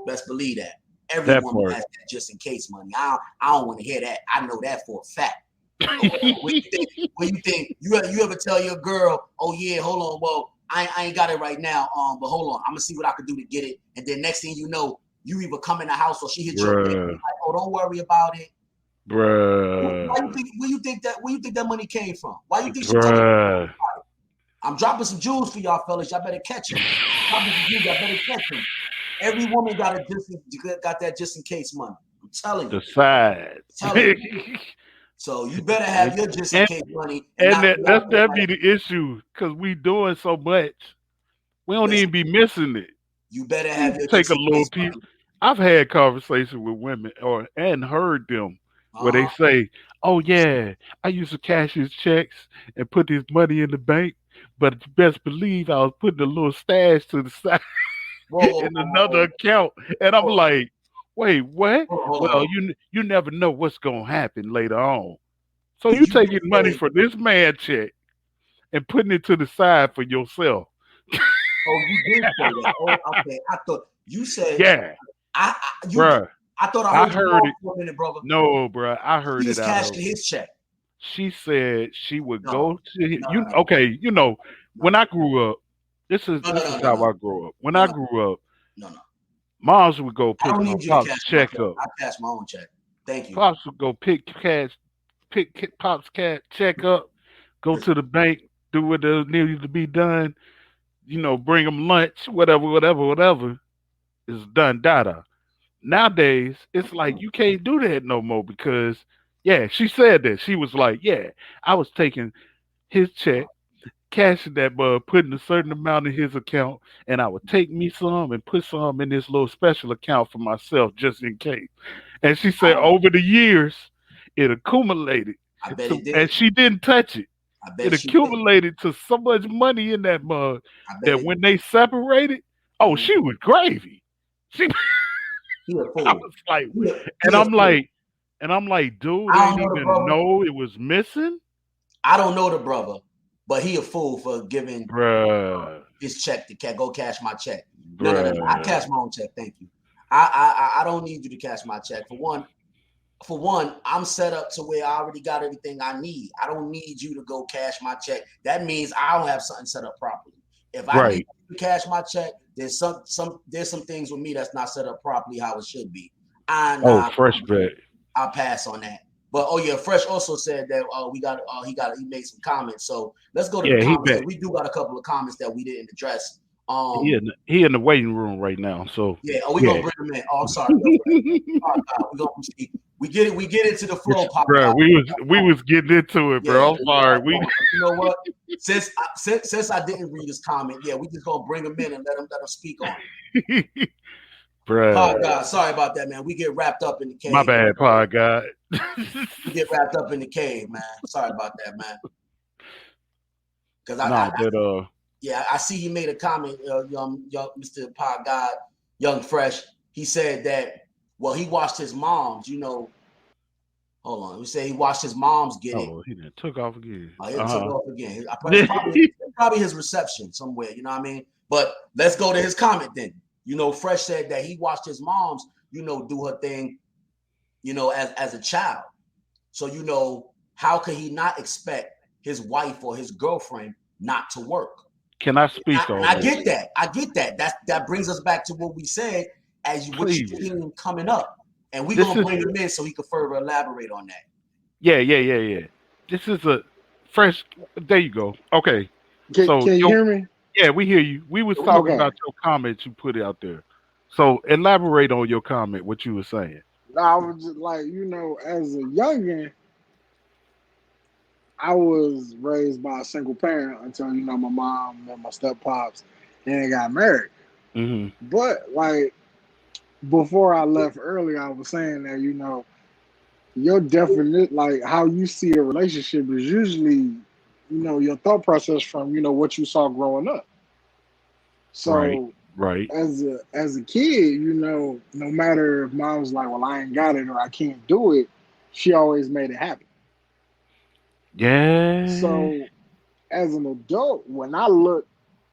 Best believe that. Every woman has that just in case money. I don't want to hear that. I know that for a fact. When you think you ever tell your girl, oh yeah, hold on, well, I ain't got it right now, but hold on, I'm gonna see what I can do to get it, and then next thing you know, you either come in the house or she hit your bed, like, oh, don't worry about it, bruh. Where you think that money came from? Why you think she told me? I'm dropping some jewels for y'all fellas. Y'all better catch them. Y'all better catch them. Every woman got that just in case money. I'm telling you. Decide. So you better have your just in case money. And that be the issue, because we doing so much, we don't even be missing it. You better have your take a little piece. I've had conversations with women and heard them where they say, "Oh yeah, I used to cash his checks and put his money in the bank, but you best believe I was putting a little stash to the side in another account." And I'm like, wait, what? Well, you never know what's gonna happen later on. So you taking money for this man check and putting it to the side for yourself. Oh, you did say that. Oh, okay. I thought you said, yeah. I thought I heard it for a minute, brother. No, bro, I heard he was it. Cashing his check. She said she would go to Okay, you know, when I grew up, this is how I grew up. When I grew up, moms would go pick my pops' check up. I cash my own check. Thank you. Pops would go pick pops' check up, go to the bank, do what needed to be done. You know, bring them lunch, whatever. is done data. Nowadays, it's like you can't do that no more because, yeah, she said that. She was like, yeah, I was taking his check, cashing that bud, putting a certain amount in his account, and I would take me some and put some in this little special account for myself just in case. And she said over the years, it accumulated. I bet So, it did. and she didn't touch it. I bet It she accumulated to so much money in that mug did. that when they separated, oh, she was gravy. She, He a fool. I was like, and I'm like, dude, I didn't don't know the even brother. know it was missing. I don't know the brother, but he a fool for giving Bruh. his check to go cash my check. Bruh. No. I cash my own check. Thank you. I don't need you to cash my check. For one, I'm set up to where I already got everything I need. I don't need you to go cash my check. That means I don't have something set up properly. If I need you to cash my check, there's some things with me that's not set up properly how it should be. Fresh bet. I'll pass on that. But Fresh also said that he made some comments. So let's go to the comments. We do got a couple of comments that we didn't address. He in the waiting room right now. So we're gonna bring him in. Oh, I'm sorry. We get into the flow, Pop. Bro, we was getting into it, bro. I'm sorry. You know what? Since I didn't read his comment, we just gonna bring him in and let him speak on it. Bro. Oh God, sorry about that, man. We get wrapped up in the cave. My bad, Pod God. We get wrapped up in the cave, man. Sorry about that, man. Because I see he made a comment, young Mr. Pod God, Young Fresh. He said that he watched his mom's, hold on. We say he watched his mom's get it. Oh, he done took off again. He took off again. Probably his reception somewhere, you know what I mean? But let's go to his comment then. Fresh said that he watched his mom's, do her thing, as a child. So, how could he not expect his wife or his girlfriend not to work? Can I speak on that? I get that. That brings us back to what we said what you seen coming up. And we're going to bring him in so he can further elaborate on that. Yeah. This is a fresh. There you go. Okay. Can you hear me? Yeah, we hear you. We was talking about your comments you put out there. So elaborate on your comment, what you were saying. I was just like, as a youngin', I was raised by a single parent until, my mom and my step pops and they got married. Mm-hmm. But before I left earlier, I was saying that, your definite, how you see a relationship is usually, your thought process from, what you saw growing up. So right. As a kid, no matter if mom was like, well, I ain't got it or I can't do it, she always made it happen. Yeah. So as an adult, when I look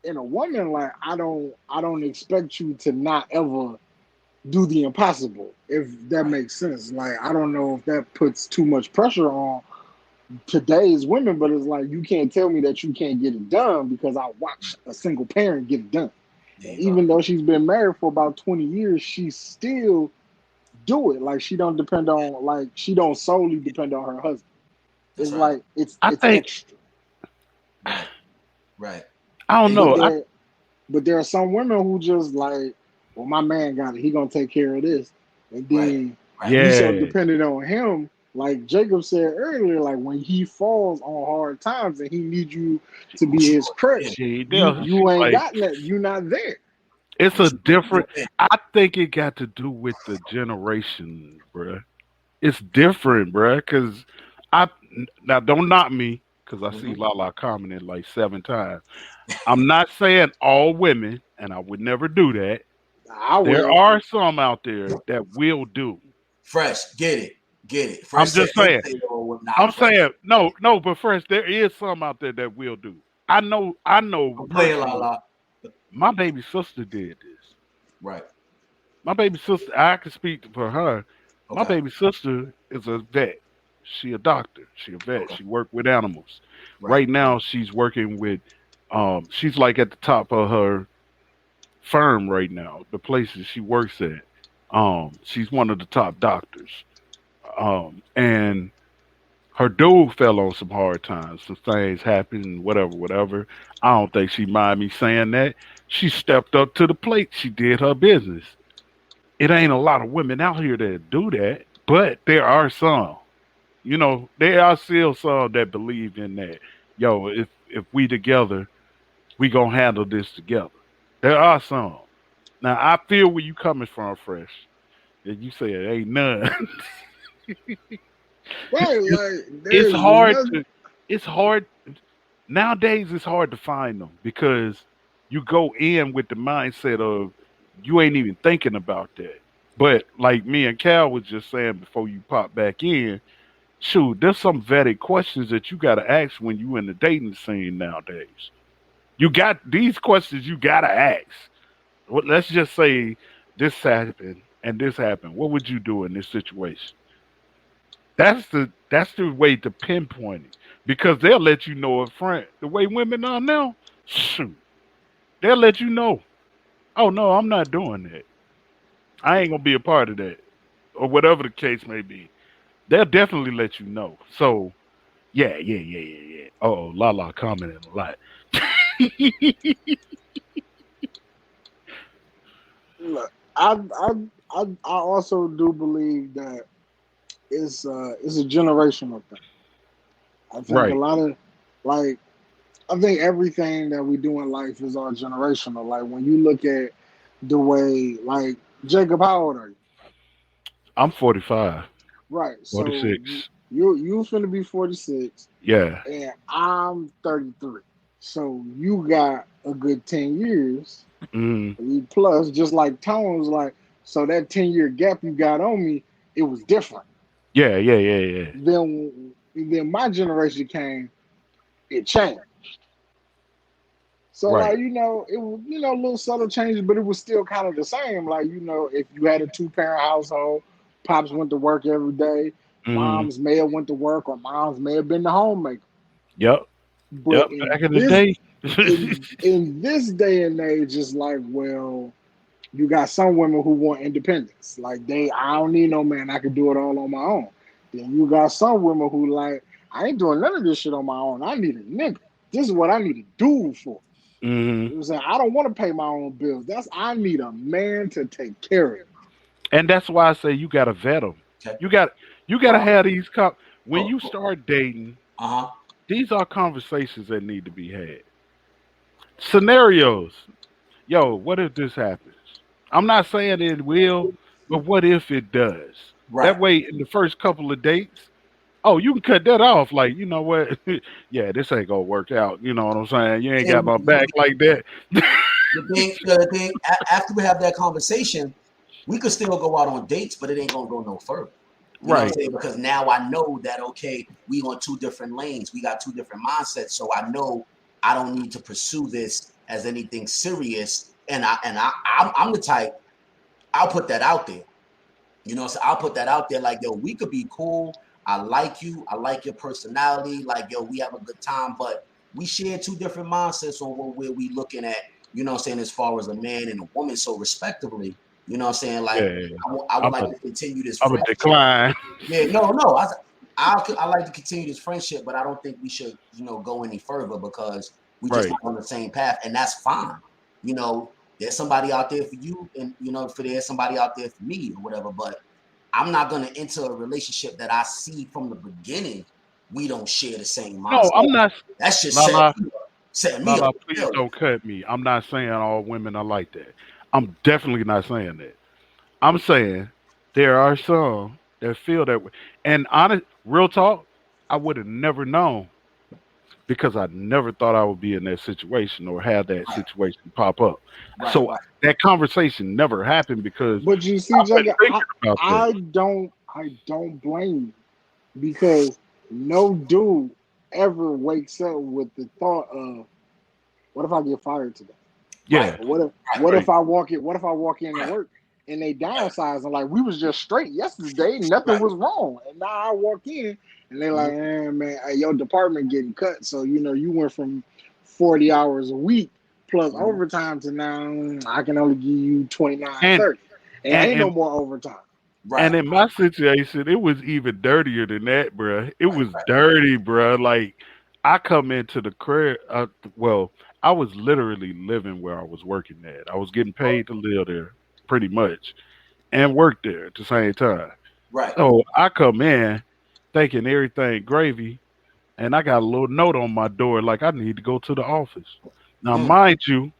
in a woman, I don't expect you to not ever do the impossible, if that makes sense. I don't know if that puts too much pressure on today's women, but it's you can't tell me that you can't get it done because I watched a single parent get it done. Even though she's been married for about 20 years, she still do it. She don't depend on, she don't solely depend on her husband. It's it's extra. Right. I don't know. But there are some women who just well, my man got it. He gonna take care of this. And then you so dependent on him, like Jacob said earlier, when he falls on hard times and he needs you to be his crutch, you ain't got that. You're not there. It's a different. I think it got to do with the generation, bruh. It's different, bruh. Because now don't knock me, because I see Lala commented 7 times. I'm not saying all women, and I would never do that. There are some out there that will do. Fresh, get it. Fresh, I'm just saying. No, but Fresh, there is some out there that will do. I know. Lala. My baby sister did this. Right. My baby sister, I can speak for her. Okay. My baby sister is a vet. She a doctor. She a vet. Okay. She worked with animals. Right now, she's working with. She's at the top of her firm right now. The places she works at. She's one of the top doctors. And her dude fell on some hard times. Some things happened. Whatever. I don't think she mind me saying that. She stepped up to the plate. She did her business. it ain't a lot of women out here that do that, but there are some. You know, there are still some that believe in that. Yo, if we together, we gonna handle this together. There are some. Now I feel where you coming from, Fresh. And you say it ain't none. Right, it's, like it's there's hard nothing. to. It's hard nowadays. It's hard to find them because you go in with the mindset of you ain't even thinking about that. But like me and Cal was just saying before you pop back in, shoot, there's some vetted questions that you got to ask when you in the dating scene nowadays. You got these questions you got to ask. Let's just say this happened and this happened. What would you do in this situation? That's the way to pinpoint it because they'll let you know up front. The way women are now, shoot, they'll let you know. Oh no, I'm not doing that. I ain't gonna be a part of that, or whatever the case may be. They'll definitely let you know. So yeah. Oh, Lala commented a lot. Look, I also do believe that it's a generational thing. I think a Right. lot of like I think everything that we do in life is all generational. Like when you look at the way like Jacob, how old are you? I'm 45, Right. So 46. you finna be 46 Yeah. and I'm 33. So you got a good 10 years Mm, plus, just like Tone was like, so that 10-year gap you got on me, it was different. yeah. Then my generation came, it changed. So Right. like, it was, little subtle changes, but it was still kind of the same. Like, if you had a two-parent household, pops went to work every day, Mm, moms may have went to work or moms may have been the homemaker. yep. But Yep. Back in the day. in this day and age, it's like, well, you got some women who want independence. Like I don't need no man. I can do it all on my own. Then you got some women who like, I ain't doing none of this shit on my own. I need a nigga. This is what I need to do for. Hmm. You know what I'm saying? I don't want to pay my own bills. I need a man to take care of me. And that's why I say you gotta vet them. Okay. You gotta have these when Oh, you start dating. uh-huh. These are conversations that need to be had. Scenarios. Yo, what if this happens? I'm not saying it will, but what if it does? Right. That way, in the first couple of dates, oh, you can cut that off. Like, you know what? Yeah, this ain't gonna work out. You know what I'm saying? You ain't got And my back like that. the thing, after we have that conversation, we could still go out on dates, but it ain't gonna go no further. You know what I'm Right. saying? Because now I know that okay, we on two different lanes, we got two different mindsets. So I know I don't need to pursue this as anything serious. And I'm the type, I'll put that out there. So I'll put that out there like, yo, we could be cool. I like you. I like your personality. Like, yo, we have a good time, but we share two different mindsets on what we looking at, as far as a man and a woman. So respectively, like Yeah. I would I'm like a to continue this I'm a friendship. decline. Yeah, no. I like to continue this friendship, but I don't think we should, go any further because we just Right. not on the same path, and that's fine. You know, there's somebody out there for you, and there's somebody out there for me or whatever. But I'm not gonna enter a relationship that I see from the beginning we don't share the same No, mindset. I'm not. That's just Lala, setting me up Lala, to please failure. don't cut me. I'm not saying all women are like that. I'm definitely not saying that. I'm saying there are some that feel that way. And honest, real talk, I would have never known because I never thought I would be in that situation or have that Right, situation pop up. right, So right. that conversation never happened because But you see, I wasn't Jacob, thinking about that. I don't blame you because no dude ever wakes up with the thought of, what if I get fired today? Right, Yeah, right, What right. if I walk in? What if I walk in to right, work and they downsize and like we was just straight yesterday, nothing right. was wrong, and now I walk in and they Mhm. like, man, your department getting cut, so you went from 40 hours a week plus Mhm. overtime to now I can only give you 29, And 30, and and ain't no and more overtime. Right, and in my situation, it was even dirtier than that, bruh. It right, was dirty, bruh. Like I come into the crib. Well, I was literally living where I was working at. I was getting paid to live there, pretty much. and work there at the same time. Right. So I come in thinking everything gravy, and I got a little note on my door like I need to go to the office. Now, Mm. mind you,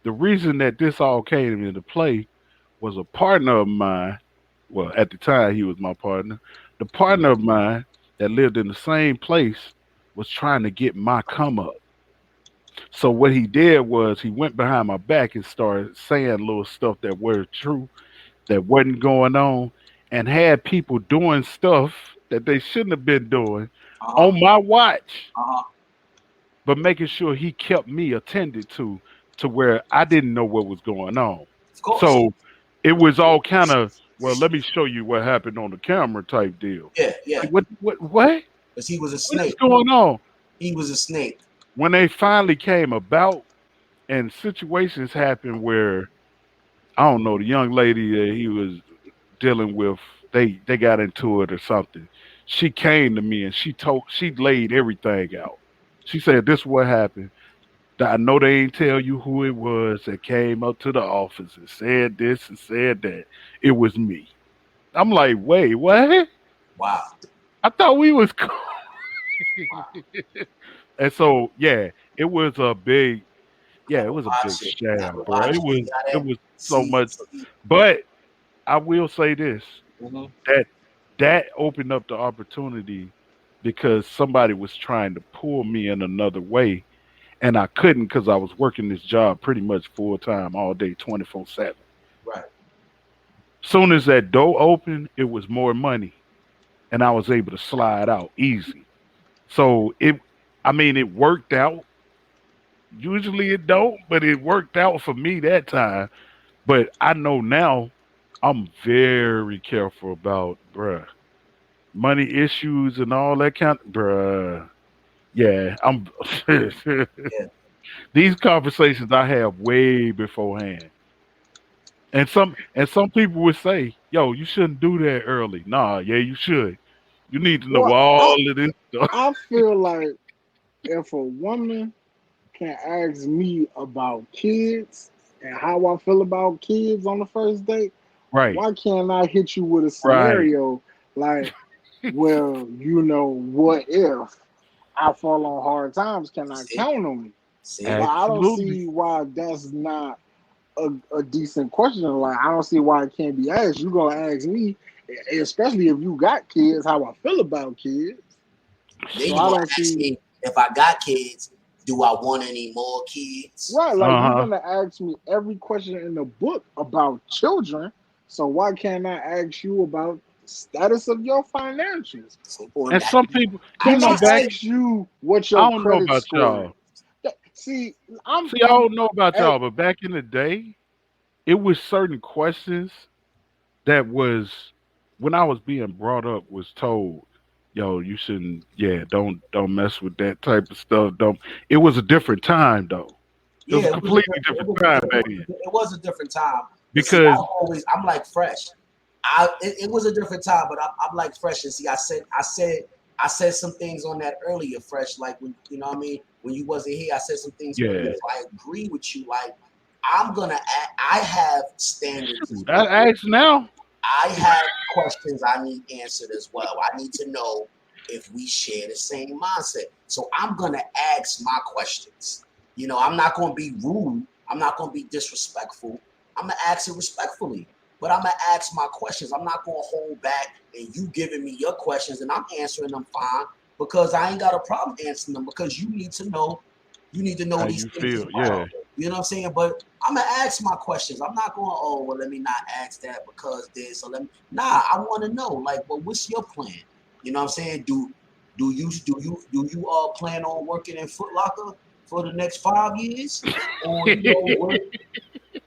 the reason that this all came into play was a partner of mine. Well, at the time, he was my partner. The partner of mine that lived in the same place was trying to get my come up. So what he did was he went behind my back and started saying little stuff that were true, that wasn't going on, and had people doing stuff that they shouldn't have been doing Uh-huh. on my watch, Uh-huh. but making sure he kept me attended to where I didn't know what was going on. Of course. So it was all kind of, well, let me show you what happened on the camera type deal. Yeah, yeah. Like, what Because he was a what is snake. going on? He was a snake. When they finally came about and situations happened where I don't know, the young lady that he was dealing with, they got into it or something. She came to me and she laid everything out. She said, "This is what happened. I know they ain't tell you who it was that came up to the office and said this and said that. It was me." I'm like, wait, what? Wow. I thought we was cool. Wow. And so yeah, it was a big yeah, it Have a was a lot big shit. Have sham, a bro. lot It of shit. was it Gotta was so see. much. But I will say this, Mm-hmm. that that opened up the opportunity because somebody was trying to pull me in another way, and I couldn't because I was working this job pretty much full time all day, 24/7. Right. Soon as that door opened, it was more money, and I was able to slide out easy. So I mean, it worked out. Usually it don't, but it worked out for me that time. But I know now I'm very careful about, bruh, money issues and all that kind of, bruh. Yeah, I'm. Yeah. These conversations I have way beforehand, and some people would say, "Yo, you shouldn't do that early." Nah, yeah, you should. You need to know Well, all of this stuff. I feel like if a woman can ask me about kids and how I feel about kids on the first date, Right, why can't I hit you with a right. scenario like, well, what if I fall on hard times? Can I See. count on you? See. Like, I don't Absolutely. see why that's not a decent question. Like, I don't see why it can't be asked. You gonna ask me, especially if you got kids, how I feel about kids. Then So you I gonna don't ask see me if I got kids, do I want any more kids? right. Like, you're Uh huh. gonna ask me every question in the book about children. So why can't I ask you about status of your financials? See, Or And some people, I can I just said, ask you what I your don't know credit about score y'all. is? See, I'm See, I don't know about hey, y'all, but back in the day, it was certain questions that was when I was being brought up was told, yo, you shouldn't, yeah, don't mess with that type of stuff. Don't. It was a different time though. It was yeah, a completely different time back then it was a different time. But see, because I'm like fresh. It was a different time, but I'm like fresh. And see, I said some things on that earlier, fresh. Like when you know what I mean, when you wasn't here, I said some things earlier. yeah, So I agree with you. Like I have standards as shoot, well. I ask now. I have questions I need answered as well. I need to know if we share the same mindset. So I'm gonna ask my questions. You know, I'm not gonna be rude. I'm not gonna be disrespectful. I'm gonna ask it respectfully. But I'm gonna ask my questions. I'm not gonna hold back and you giving me your questions and I'm answering them fine because I ain't got a problem answering them because you need to know How these you things as feel? well. Yeah. You know what I'm saying? But I'm gonna ask my questions. I'm not going, oh well, let me not ask that because this or let me nah, I wanna know, like, well, what's your plan? You know what I'm saying? Do you plan on working in Foot Locker for the next 5 years? Or what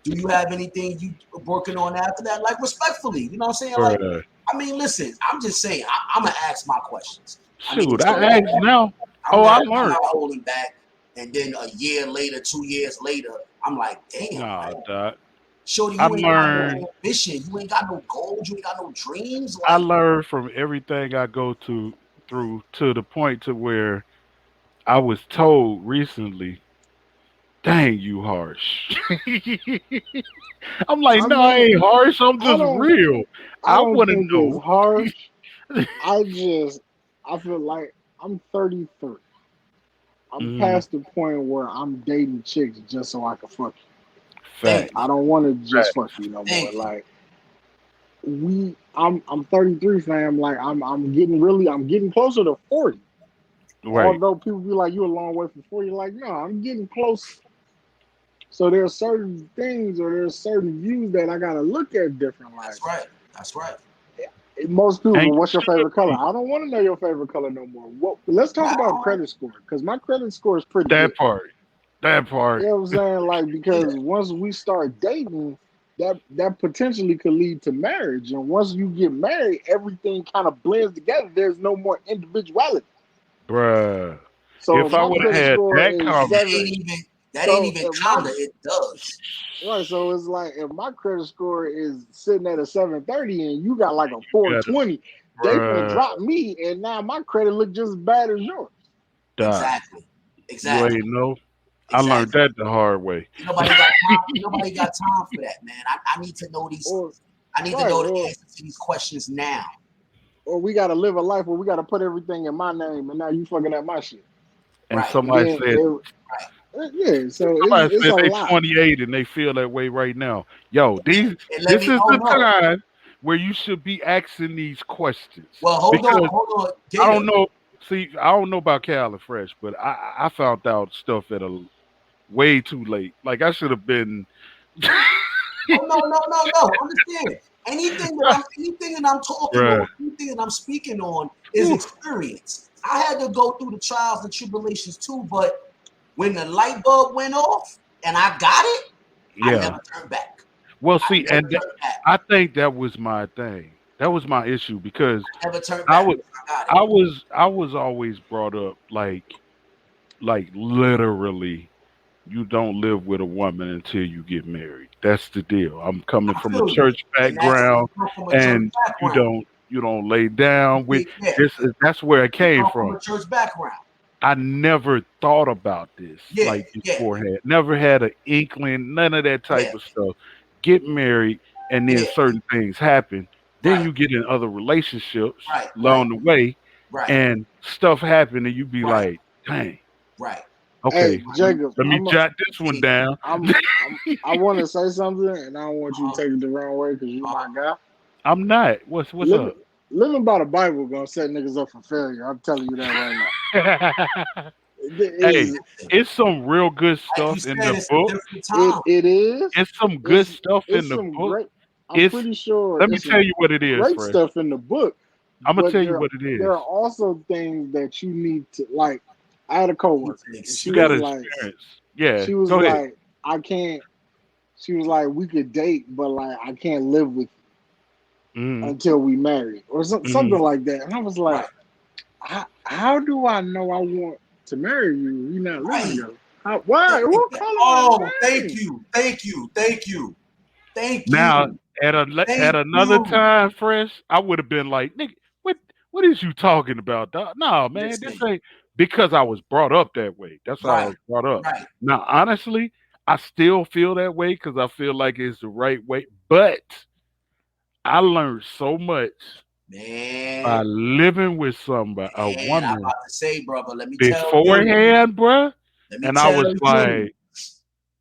do you have anything you working on after that? Like respectfully, you know what I'm saying? Like, Bruh. I mean, listen, I'm just saying, I'm gonna ask my questions. I mean, Shoot, so I ask now. Oh, I I'm learned. not holding back. And then a year later, 2 years later, I'm like, damn, Nah, like, doc. shorty, I you ain't got no learned. ambition, you ain't got no goals, you ain't got no dreams. I Like, learned from everything I go to through to the point to where I was told recently, dang, you harsh. I'm like, I no, I ain't mean, harsh. I'm I just don't, real. I I don't want to think it's know. harsh. I feel like I'm 33. I'm Mhm. past the point where I'm dating chicks just so I can fuck you. Thank Facts. I you. don't want to just fuck Facts. you no more. Thank you. Like I'm 33, fam. Like I'm getting closer to 40. Right. Although people be like, you a long way from 40. Like, no, I'm getting close. So there are certain things or there's certain views that I gotta look at different. Like That's right. That's right. most people, And well, you what's your should favorite color? be. I don't want to know your favorite color no more. What? Let's talk about Wow. credit score because my credit score is pretty That good. part. That You part. know what I'm saying? Like Yeah. because once we start dating, that potentially could lead to marriage, and once you get married, everything kind of blends together. There's no more individuality. Bruh. So if If I my would have credit had score that is That conversation, ain't seven, even that ain't so even if my kinda. It does. right, so it's like if my credit score is sitting at a 730 and you got like a you gotta, 420, they finna bruh, drop me, and now my credit look just as bad as yours. die. Exactly. You Exactly. ain't know. I learned Exactly. that the hard way. Nobody got time for that, man. I need to know these. Or I need to right, know the answers to these questions now. or we gotta live a life where we gotta put everything in my name, and now you fucking at my shit. And Right. And somebody then said, yeah, so somebody it's said a they lot. 28 and they feel that way right now. Yo, And let this me. is Oh the no. time where you should be asking these questions Well, because hold on, I Gator. don't know. See, I don't know about Cal and Fresh, but I found out stuff at a way too late. Like I should have been. Oh no. Understand? Anything that I'm talking Bruh. on, anything that I'm speaking on is Whew. experience. I had to go through the trials and tribulations too, but when the light bulb went off and I got it, I Yeah. never turned back. Well, I see, never and turned back. I think that was my thing. That was my issue because I never turned I back was once I got it. I was always brought up like literally you don't live with a woman until you get married. That's the deal. I'm coming I from a feel you. church And that's background you come from a church and background. you don't lay down with Yeah, this that's where it you came come from from. a church background. I never thought about this Yeah, like yeah, beforehand. Never had an inkling, none of that yeah, type of stuff. Get married, and then yeah. certain things happen. Then Right, you get in other relationships right, along the way, right, and stuff happen, and you be right, like, "Dang, right. Hey, okay, Jacob, let me jot this one See, down." I want to say something, and I don't want you to uh-huh, take it the wrong way because you my uh-huh. guy. I'm not. What's Living up? living by the Bible gonna set niggas up for failure. I'm telling you that right now. It Hey, is it's some real good Like you stuff in said, the it's a book. different time. it is. It's some good It's stuff in it's the some book. great. I'm It's pretty sure let me it's tell some you what it is, great Fresh. stuff in the book, I'm gonna but tell you what it there is. are also things that you need to like. I had a You need coworker, to and You got to experience. experience. Yeah, she was go ahead. like, I can't. She was like, we could date, but like, I can't live with you Hmm. until we marry, or Hmm. something like that. And I was like, Right, how do I know I want to marry you? We're not living right. together. Why? Who calling my Oh, thank name? you, thank you, thank you, thank Now, you, at thank another you. time, Fresh, I would have been like, "Nigga, what is you talking about, dog? No, man, this Listen, ain't because I was brought up that way. That's how I right, was brought up. right, Now, honestly, I still feel that way because I feel like it's the right way. But I learned so much by man, living with somebody, a man. I'm woman about to say, brother. beforehand, bruh. Let me And I tell was you, like,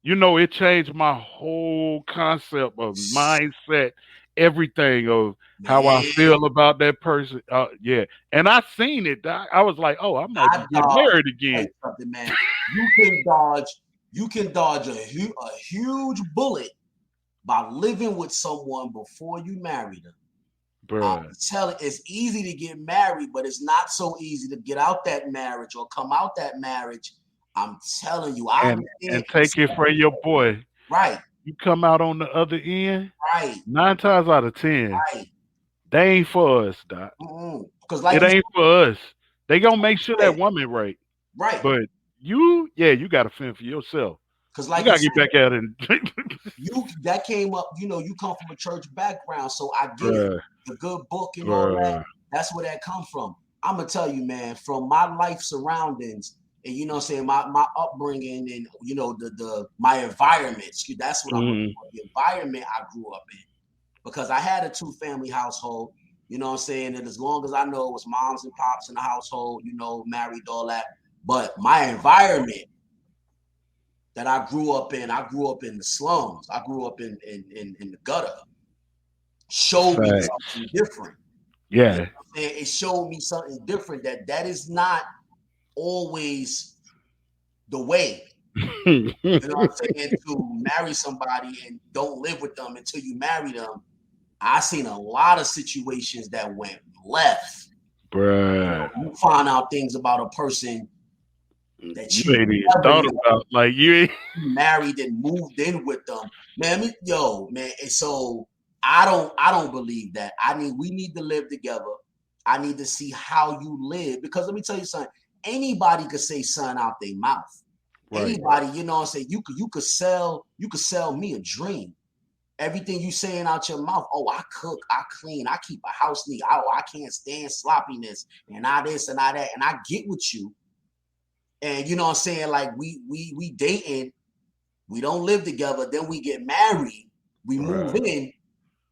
it changed my whole concept of mindset, everything of how I man. feel about that person. Yeah. And I seen it, doc. I was like, oh, I might be I getting dodge. married Tell again. you something, man. You can dodge. You can dodge a huge bullet by living with someone before you marry them. I'm Bruh. telling, it's easy to get married, but it's not so easy to get out that marriage or come out that marriage. I'm telling you, I And understand. take it from your boy. Right, You come out on the other end, right, 9 times out of 10, right. they ain't for us, doc. Because like It you ain't for us. They gonna make sure said, that woman right. right. But you gotta fend for yourself. Because You like you gotta said, get back out and you that came up. You come from a church background, so I get it. bruh, The good book and all that. bruh. That's where that come from. I'm gonna tell you, man. From my life surroundings, and you know what I'm saying, my upbringing and you know my environment. That's what the environment I grew up in. Because I had a 2-family household, you know what I'm saying? And as long as I know it was moms and pops in the household, you know, married, all that. But my environment that I grew up in the slums. I grew up in the gutter. Showed me something different. Yeah. You know what I'm saying? It showed me something different that is not always the way. You know what I'm saying? To marry somebody and don't live with them until you marry them. I seen a lot of situations that went left. Bruh. You find out things about a person that you ain't even thought about. Like you ain't married and moved in with them. Man, and so I don't believe that. We need to live together. I need to see how you live. Because let me tell you something, anybody could say something out their mouth. Right. Anybody, you know what I'm saying? You could sell me a dream. Everything you saying out your mouth, oh, I cook, I clean, I keep a house neat. Oh, I can't stand sloppiness and all this and all that. And I get with you. And you know what I'm saying? Like we dating, we don't live together, then we get married, we move in,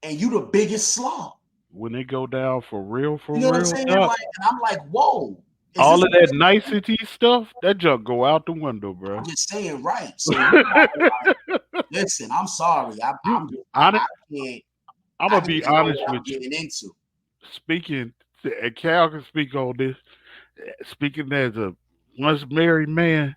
and you the biggest slob. When they go down for real, you know what I'm saying? Like, and I'm like, whoa. All of that nicety stuff, that junk go out the window, bro. I'm just saying, right. So listen, I'm sorry. I'm gonna be honest with you. Getting into. Speaking, and Cal can speak on this. Speaking as a once married man,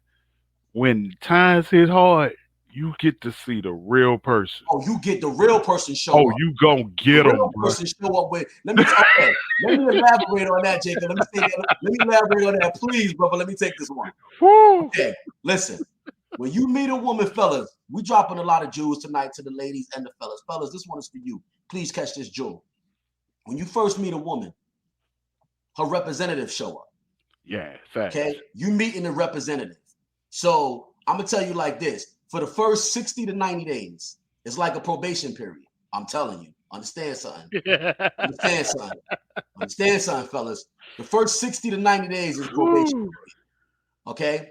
when times hit hard, you get to see the real person. Oh, you get the real person show up. Oh, you gonna get them, bro. Person show up with. Let me elaborate on that, Jacob. Let me elaborate on that, please, brother. Let me take this one. Woo. Okay, listen. When you meet a woman, fellas, we dropping a lot of jewels tonight to the ladies and the fellas. Fellas, this one is for you. Please catch this jewel. When you first meet a woman, her representative show up. Yeah, fact. Okay, you meeting the representative. So I'm gonna tell you like this: for the first 60 to 90 days, it's like a probation period. I'm telling you. Understand something. Understand something, fellas. The first 60 to 90 days is probation period. Okay.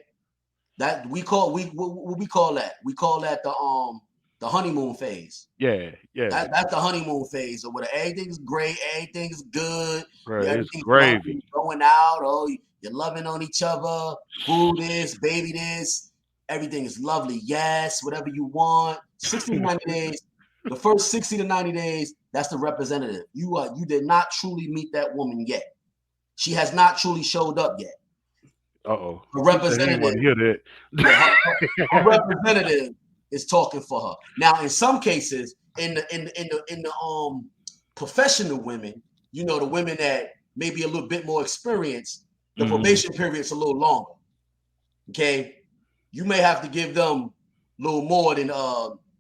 That what we call that? We call that the honeymoon phase. Yeah. That's the honeymoon phase, or where everything's great, everything's good. Right, it's gravy. Going out, oh, you're loving on each other, food this, baby this, everything is lovely. Yes, whatever you want. 60 to 90 days. The first 60 to 90 days, that's the representative. You did not truly meet that woman yet. She has not truly showed up yet. Uh-oh. The representative. Hear that. Her representative is talking for her. Now, in some cases, in the professional women, you know, the women that may be a little bit more experienced, the probation period is a little longer. Okay, you may have to give them a little more than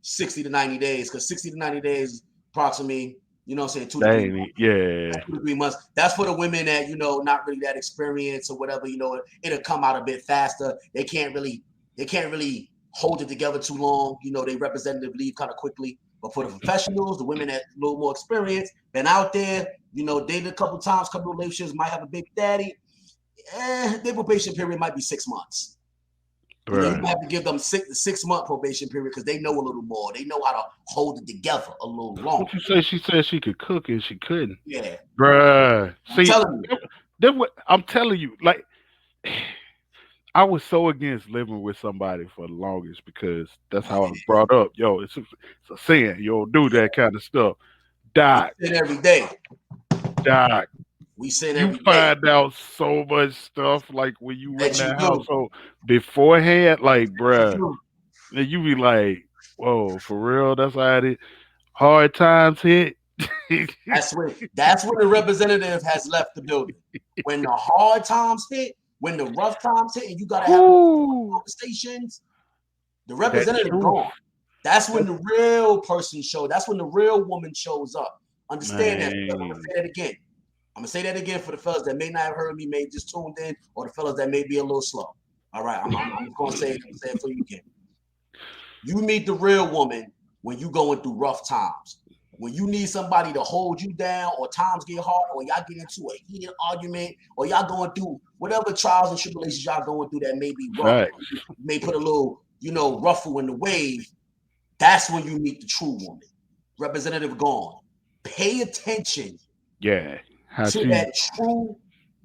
60 to 90 days, because 60 to 90 days approximately, you know what I'm saying, 2 to 3 months. That's for the women that, you know, not really that experienced or whatever, you know, it'll come out a bit faster. They can't really hold it together too long. You know, they representative leave kind of quickly. But for the professionals, the women that a little more experienced, been out there, you know, dated a couple times, couple of relationships, might have a big daddy. Their probation period might be 6 months. Right. You have to give them 6 month probation period because they know a little more. They know how to hold it together a little longer. What you say? She said she could cook and she couldn't. Yeah, bruh. See, I'm telling you, like, I was so against living with somebody for the longest because that's how I was brought up. Yo, it's a sin. You don't do that kind of stuff. Doc. We sin every day. Doc. We sin every day. You find out so much stuff like when you in that household beforehand, like, bruh. And you be like, whoa, for real? That's how it is. Hard times hit. That's when the representative has left the building. When the hard times hit, when the rough times hit, and you gotta have conversations, the representative gone. That's when the real person shows. That's when the real woman shows up. Understand that. I'm gonna say that again. I'm gonna say that again for the fellas that may not have heard me, may just tuned in, or the fellas that may be a little slow. All right, I'm gonna say it for you again. You meet the real woman when you going through rough times. When you need somebody to hold you down, or times get hard, or y'all get into a heated argument, or y'all going through whatever trials and tribulations y'all going through that may be rough, Right. may put a little, ruffle in the wave. That's when you meet the true woman. Representative Gone. Pay attention. Yeah. To that true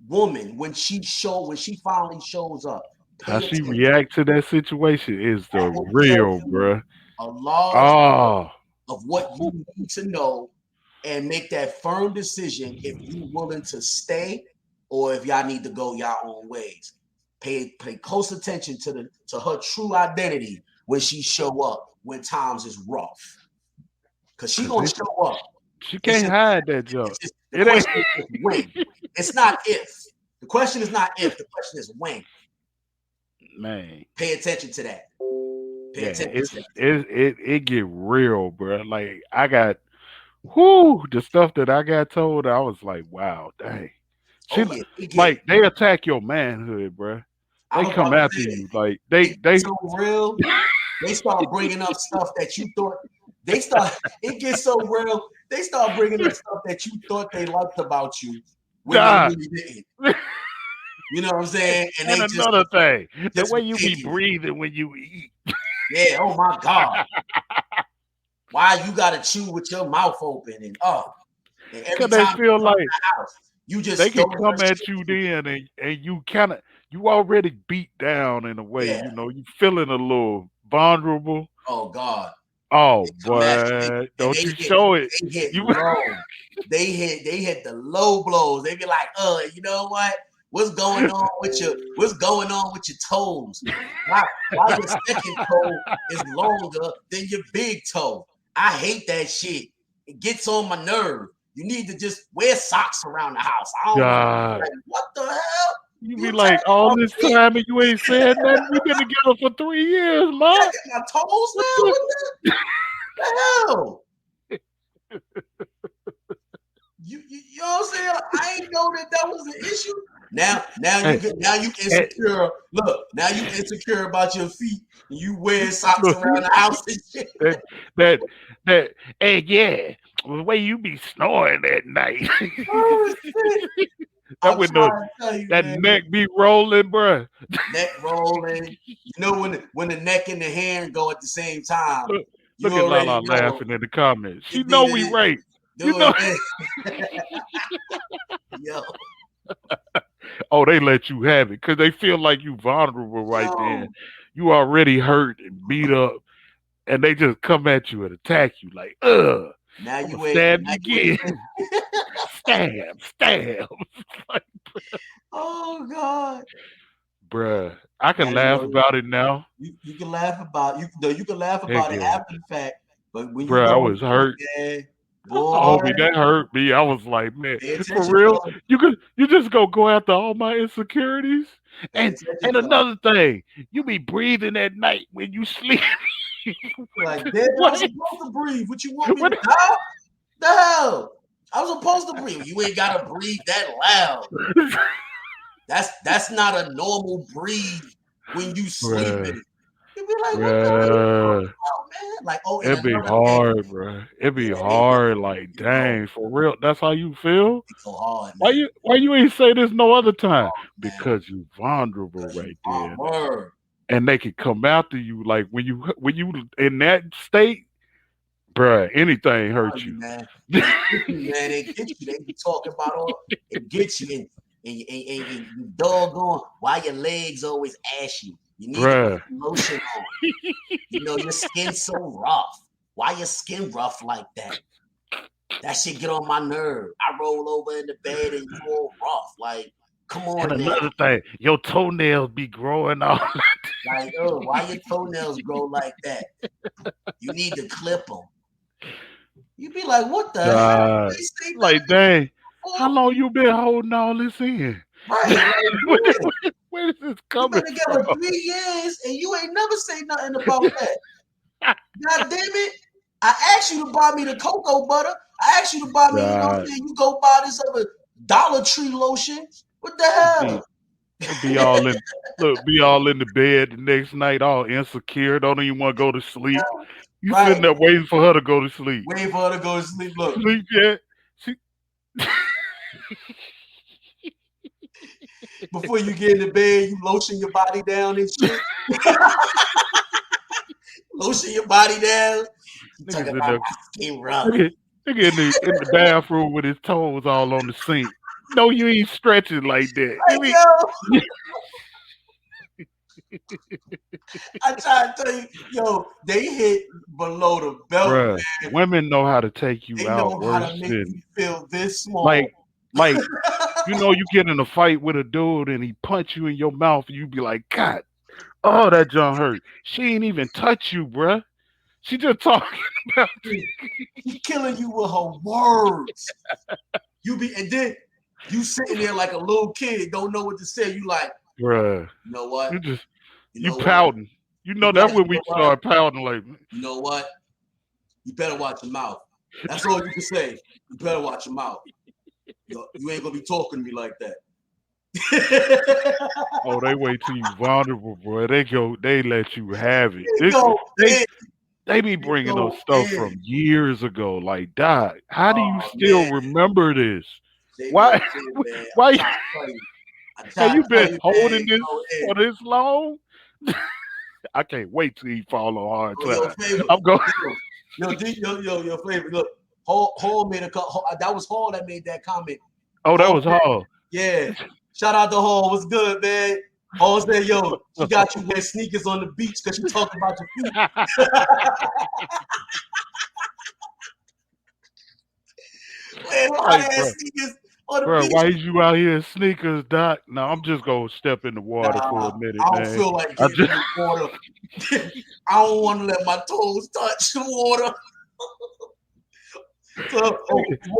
woman when she finally shows up. How she react to that situation is the real, bruh. A large of what you need to know and make that firm decision if you're willing to stay or if y'all need to go your own ways. Pay close attention to her true identity when she show up when times is rough. Because she's gonna show up. She can't hide that jump. The question is when. It's not if. The question is not if. The question is when. Man, pay attention to that. It get real, bro. Like I got, the stuff that I got told. I was like, wow, dang. Like they attack your manhood, bro. They come after you, like they so real. They start bringing up stuff that you thought. It gets so real. They start bringing up stuff that you thought they liked about you when they really didn't. You know what I'm saying? And another thing, the way you be breathing when you eat. Yeah. Oh my God. Why you gotta chew with your mouth open and because they feel like they can come at you then, and you already beat down in a way. Yeah. You feeling a little vulnerable. Oh God. Oh boy, don't you show it. They hit the low blows. They be like, you know what? What's going on with your toes? Why your second toe is longer than your big toe? I hate that shit. It gets on my nerve. You need to just wear socks around the house. I don't know. Like, what the hell? You be like, all this time and you ain't said nothing. We've been together for 3 years, man. My toes now? What the hell? You know what I'm saying? I ain't know that was an issue. Now you insecure. Look, now you insecure about your feet and you wear socks around the house and shit. Hey, yeah, the way you be snoring at night. Oh, shit. That neck be rolling, bro. Neck rolling. You know when the neck and the hand go at the same time. Look at Lala laughing in the comments. She know we right. You know. Yo. Oh, they let you have it because they feel like you vulnerable right then. You already hurt and beat up, and they just come at you and attack you like, now you stab you again. Stab. Like, oh God, bruh, I can laugh about it now. You can laugh about you can laugh about it after the fact, but when I was hurt. Homie, that hurt me. I was like, man, for real, you just go after all my insecurities. And another thing, you be breathing at night when you sleep. Like, damn, I'm supposed to breathe. What you want me to do? The hell? I was supposed to breathe. You ain't gotta breathe that loud. That's not a normal breathe when you sleeping. You be like, what the hell, man? Like, it'd be hard, bro. It'd be hard. Like, dang, for real. That's how you feel? It's so hard, man. Why you ain't say this no other time? Because you vulnerable right there. And they can come after you. Like when you in that state, bruh, anything hurt you. Man, they get you. They be talking about it gets you and you doggone why your legs always ashy. You need lotion on. Your skin's so rough. Why your skin rough like that? That shit get on my nerve. I roll over in the bed and you all rough. Like, come on, and another thing, your toenails be growing off. Like, why your toenails grow like that? You need to clip them. You be like, what the hell? Like, dang, how long you been holding all this in? Right. Where is this coming from? We've been together 3 years and you ain't never say nothing about that. God damn it. I asked you to buy me the cocoa butter. I asked you to buy me, you go buy this other Dollar Tree lotion. What the hell? Be all in the bed the next night, all insecure, don't even want to go to sleep. You sitting there waiting for her to go to sleep. Waiting for her to go to sleep. Look. Sleep yet? Before you get in the bed, you lotion your body down and shit. Lotion your body down. You talking about my skin rub. Nigga in the bathroom with his toes all on the sink. No, you ain't stretching like that. I try to tell you, they hit below the belt. Bruh, man. Women know how to take you They out know how worse to make than you feel this small. like you get in a fight with a dude and he punch you in your mouth and you be like, God, oh, that John hurt. She ain't even touch you, bruh. She just talking about you. She killing you with her words. And then you sitting there like a little kid, don't know what to say. You like, bruh. You know what? You pouting. You know that's when we start pouting. Like, you know what? You better watch your mouth. That's all you can say. You better watch your mouth. You ain't gonna be talking to me like that. Oh, they wait till you vulnerable, bro. They let you have it. They be bringing up stuff from years ago. Like, Doc, how do you still remember this? Why? Why? Have you been holding this for this long? I can't wait till he fall on hard time. I'm going. Your favorite. Look, Hall made that was Hall that made that comment. Oh, that was Hall. Yeah. Shout out to Hall. What's good, man? Hall said, yo, she got you wear sneakers on the beach because she talking about your feet. Bro, why is you out here in sneakers, Doc? No, I'm just gonna step in the water for a minute, I don't feel like getting in the water. I don't want to let my toes touch the water. So,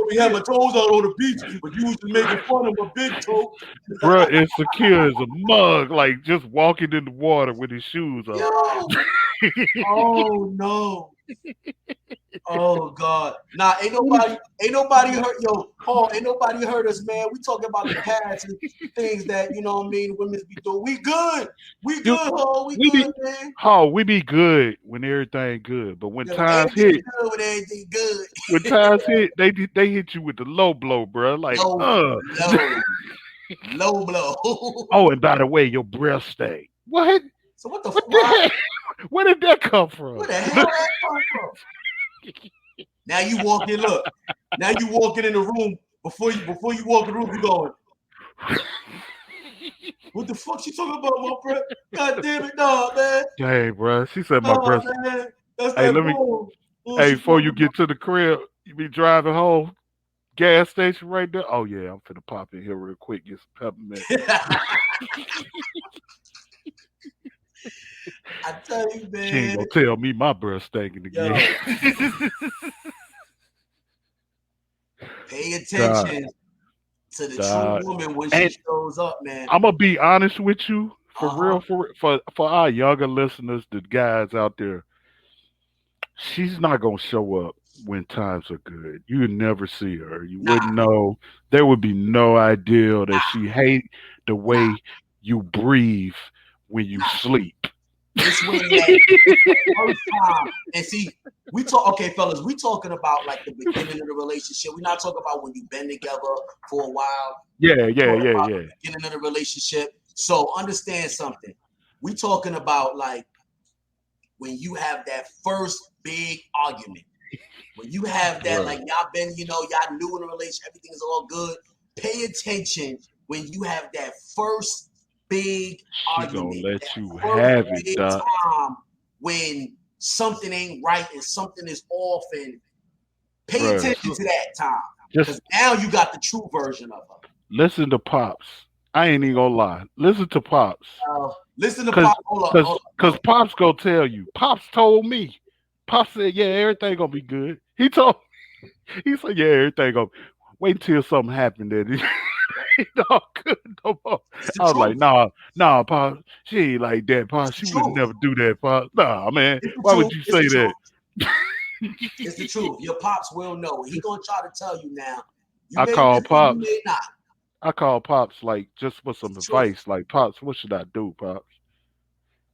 we have my toes out on the beach, but you was making fun of my big toe. Bro, insecure as a mug, like just walking in the water with his shoes on. Oh no. Oh God. Nah, ain't nobody hurt Paul, ain't nobody hurt us, man. We talking about the past and things that, you know what I mean, women be doing. We good. We good, Paul. We good, man. Paul, we be good when everything good. But when times hit, when everything good. When times hit, they hit you with the low blow, bro. Like low blow. Oh, and by the way, your breath stay. What? So what the fuck? Where did that come from? Where the hell that come from? Now you walk in. Look. Now you walking in the room. Before you walk in the room, you going. What the fuck she talking about, my breath? God damn it, dog, man. Hey, bro. She said my breath. Man. Hey, before you get to the crib, you be driving home. Gas station right there. Oh yeah, I'm finna pop in here real quick, get some peppermint. I tell you, man. She ain't gonna tell me my breath stinking again. Pay attention to the true woman when she shows up, man. I'm gonna be honest with you, for real, for our younger listeners, the guys out there. She's not gonna show up when times are good. You would never see her. You wouldn't know. There would be no idea that she hate the way you breathe when you sleep. This way, the first time. And see, fellas, we talking about like the beginning of the relationship. We're not talking about when you've been together for a while. Yeah. The beginning of the relationship. So understand something. We talking about like when you have that first big argument. When you have that, like y'all been, y'all new in a relationship, everything is all good. Pay attention when you have that first big argument. Gonna let you have it, Doc. When something ain't right and something is off, and pay attention to that time. Because now you got the true version of her. Listen to Pops. I ain't even gonna lie. Listen to Pops. Listen to Pops. Because Pops gonna tell you. Pops told me. Pops said, yeah, everything gonna be good. He said, yeah, everything gonna wait until something happened that it all good no more. I was like, nah, Pops, she ain't like that, Pops. She would never do that, Pops. Nah, man. Why would you say that? It's the truth. Your Pops will know. He gonna try to tell you now. I call Pops. You may not. I call Pops like just for some advice. Like, Pops, what should I do, Pops?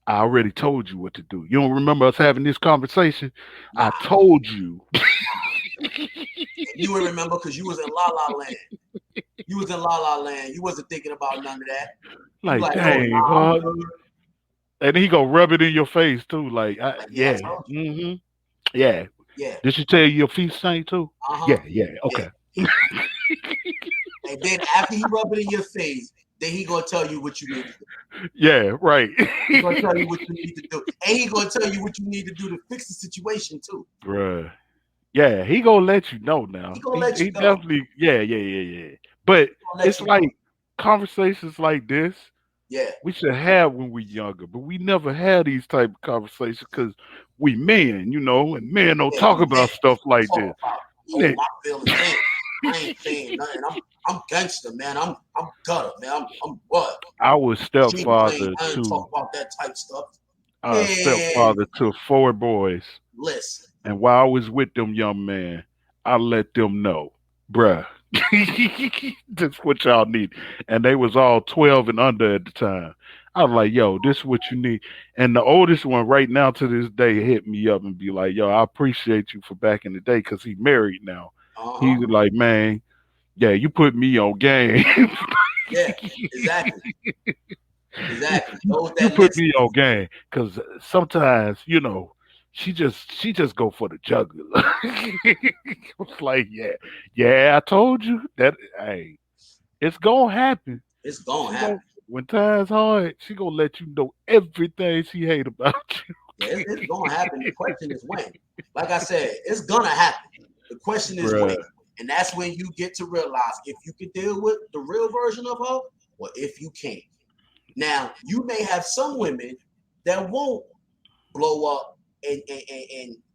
I already told you what to do. You don't remember us having this conversation? Nah. I told you. You would remember because you was in La La Land. You was in La La Land. You wasn't thinking about none of that. Like, like, dang, nah, and he gonna rub it in your face too. Like, yeah, yeah, yeah. Yeah. Did she tell you your feet stank too? Yeah. Okay. Yeah. And then after he rub it in your face, then he gonna tell you what you need to do. Yeah, right. He gonna tell you what you need to do, and he gonna tell you what you need to do to fix the situation too. Bruh. Yeah, he gonna let you know now. He gonna let you he know. Definitely, yeah. But it's like conversations like this. Yeah, we should have when we're younger, but we never had these type of conversations because we men, and men don't talk about stuff like this. My feelings, man. I ain't saying nothing. I'm gangster, man. I'm gutter, man. I'm what? I was stepfather I ain't to talk about that type stuff. Stepfather to 4 boys. Listen. And while I was with them young men, I let them know, bruh, this what y'all need. And they was all 12 and under at the time. I was like, yo, this is what you need. And the oldest one right now to this day hit me up and be like, yo, I appreciate you for back in the day because he married now. He's like, man, yeah, you put me on game. Yeah, exactly. Exactly. You put me on game because sometimes, she just go for the jugular. It's like, yeah, I told you that. Hey, it's gonna happen. It's gonna happen. When time's hard, she gonna let you know everything she hate about you. Yeah, it's gonna happen. The question is when. Like I said, it's gonna happen. The question is when, and that's when you get to realize if you can deal with the real version of her, or if you can't. Now, you may have some women that won't blow up and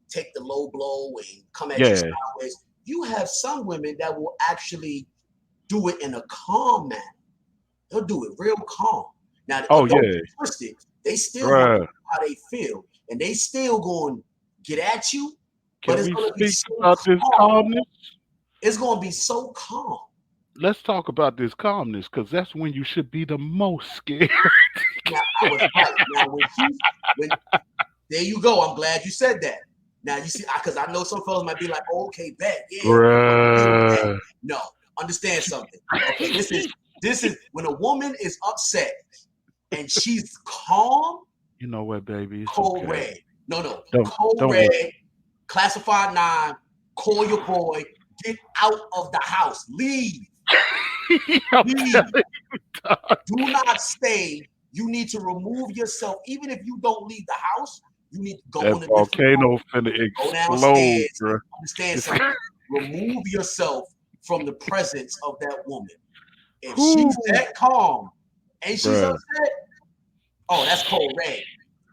take the low blow and come at you sideways. You have some women that will actually do it in a calm manner. They'll do it real calm. Now, don't get twisted. They still know how they feel, and they still going to get at you. But it's going to be so about this calmness? It's going to be so calm. Let's talk about this calmness because that's when you should be the most scared. Now, I was right. Now, there you go. I'm glad you said that. Now, you see, because I know some fellas might be like, oh, okay, bet. Yeah. No, understand something. Okay, this is when a woman is upset and she's calm. You know what, baby? It's Code okay. red. No. Code red. Classified 9. Call your boy. Get out of the house. Leave. Leave. Do not stay. You need to remove yourself. Even if you don't leave the house, you need to go on a volcano finna explode, bro. Understand something. Remove yourself from the presence of that woman. If she's that calm and she's upset, oh, that's cold red.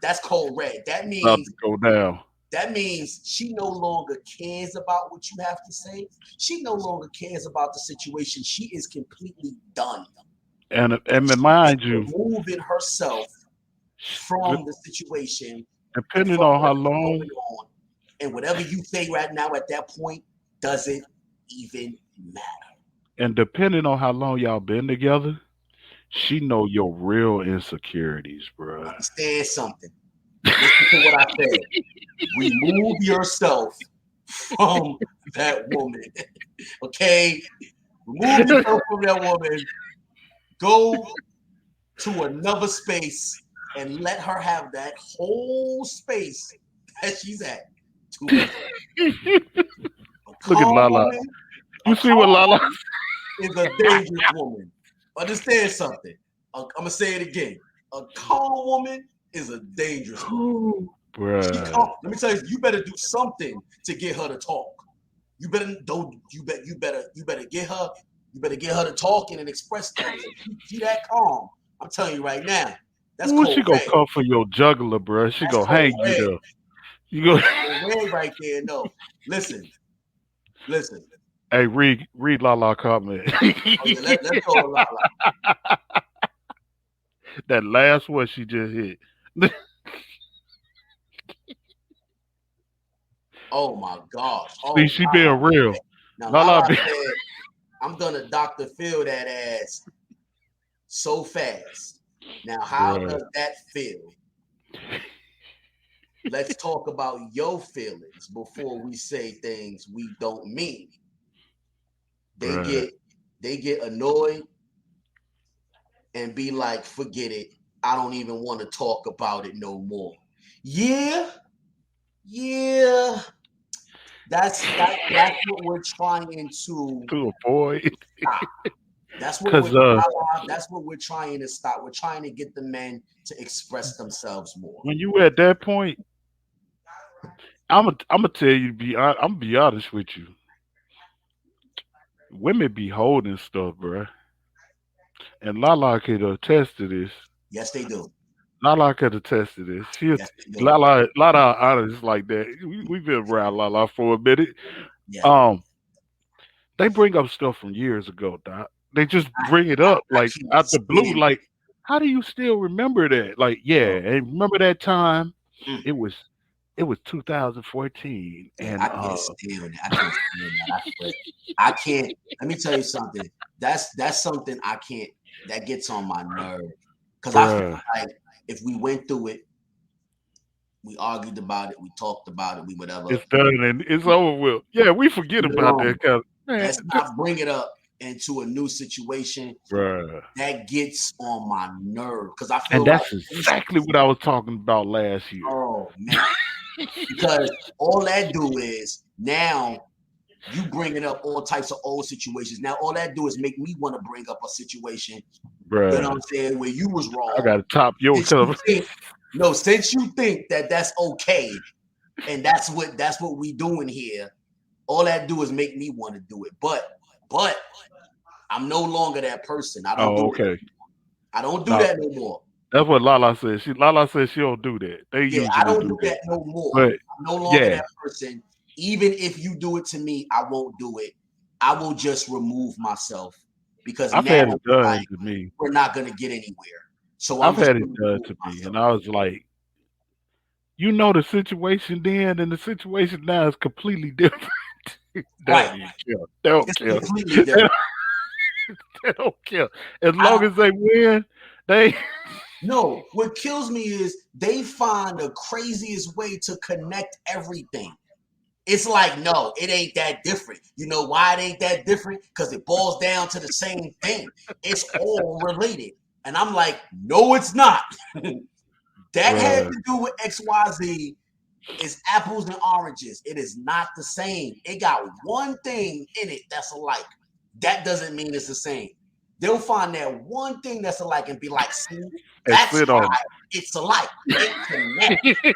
That's cold red. That means about to go down. That means she no longer cares about what you have to say. She no longer cares about the situation. She is completely done. And mind you, removing herself from the situation. Depending on how long, and whatever you say right now at that point doesn't even matter. And depending on how long y'all been together, she know your real insecurities, bro. Understand something. Listen to what I said. Remove yourself from that woman. Okay? Remove yourself from that woman. Go to another space and let her have that whole space that she's at. Look at Lala. You see what Lala is a dangerous woman. Understand something. I'm going to say it again. A calm woman is a dangerous woman. Let me tell you, you better do something to get her to talk. You better get her to talking and express things. She that calm. I'm telling you right now. That's cold. She gonna come for your jugular, bro. She gonna hang you there. You go red right there. No, listen. Hey, read Lala comment. Let's go to Lala. That last one she just hit. Oh my gosh! See, she being real. Now, Lala said, "I'm gonna Dr. Phil that ass so fast." Now, how does that feel? Let's talk about your feelings before we say things we don't mean. They get they get annoyed and be like, forget it. I don't even want to talk about it no more. Yeah. That's what we're trying to avoid. stop. That's what we're trying to stop. We're trying to get the men to express themselves more. When you at that point, I'm gonna tell you I'm gonna be honest with you. Women be holding stuff, bro. And Lala could attest to this. Yes, they do. Lala could attest to this. Yes, they do. Lala honest like that. We've been around Lala for a minute. Yeah. They bring up stuff from years ago, Doc. They just bring it up like out the blue. Like, how do you still remember that? Like, yeah, and remember that time? It was 2014, and I can't stand that. I can't. Let me tell you something. That's something I can't. That gets on my nerve because I feel like if we went through it, we argued about it, we talked about it, we whatever. It's done and it's over with. Yeah, we forget about that. Cause let's not bring it up into a new situation. Bruh. That gets on my nerve because I feel and that's exactly what I was talking about last year. Oh man. Because all that do is now you bringing up all types of old situations. Now all that do is make me want to bring up a situation, Bruh. You know what I'm saying, where you was wrong. I got to top your cover. Since you think that that's okay, and that's what we doing here, all that do is make me want to do it. But I'm no longer that person. I don't do it. I don't do that no more. That's what Lala said. Lala says she don't do that. I don't do that no more. But, I'm no longer that person. Even if you do it to me, I won't do it. I will just remove myself because I've had it done to me. We're not gonna get anywhere. So I've had it done to me, and I was like, the situation then and the situation now is completely different. Right? They don't care. Completely different. They don't care. As long as they win, they. No, what kills me is they find the craziest way to connect everything. It's like, no, it ain't that different. You know why it ain't that different? Because it boils down to the same thing. It's all related. And I'm like, no, it's not. That had to do with XYZ. It's apples and oranges. It is not the same. It got one thing in it that's alike. That doesn't mean it's the same. They'll find that one thing that's alike and be like, see, that's why it's alike. It connects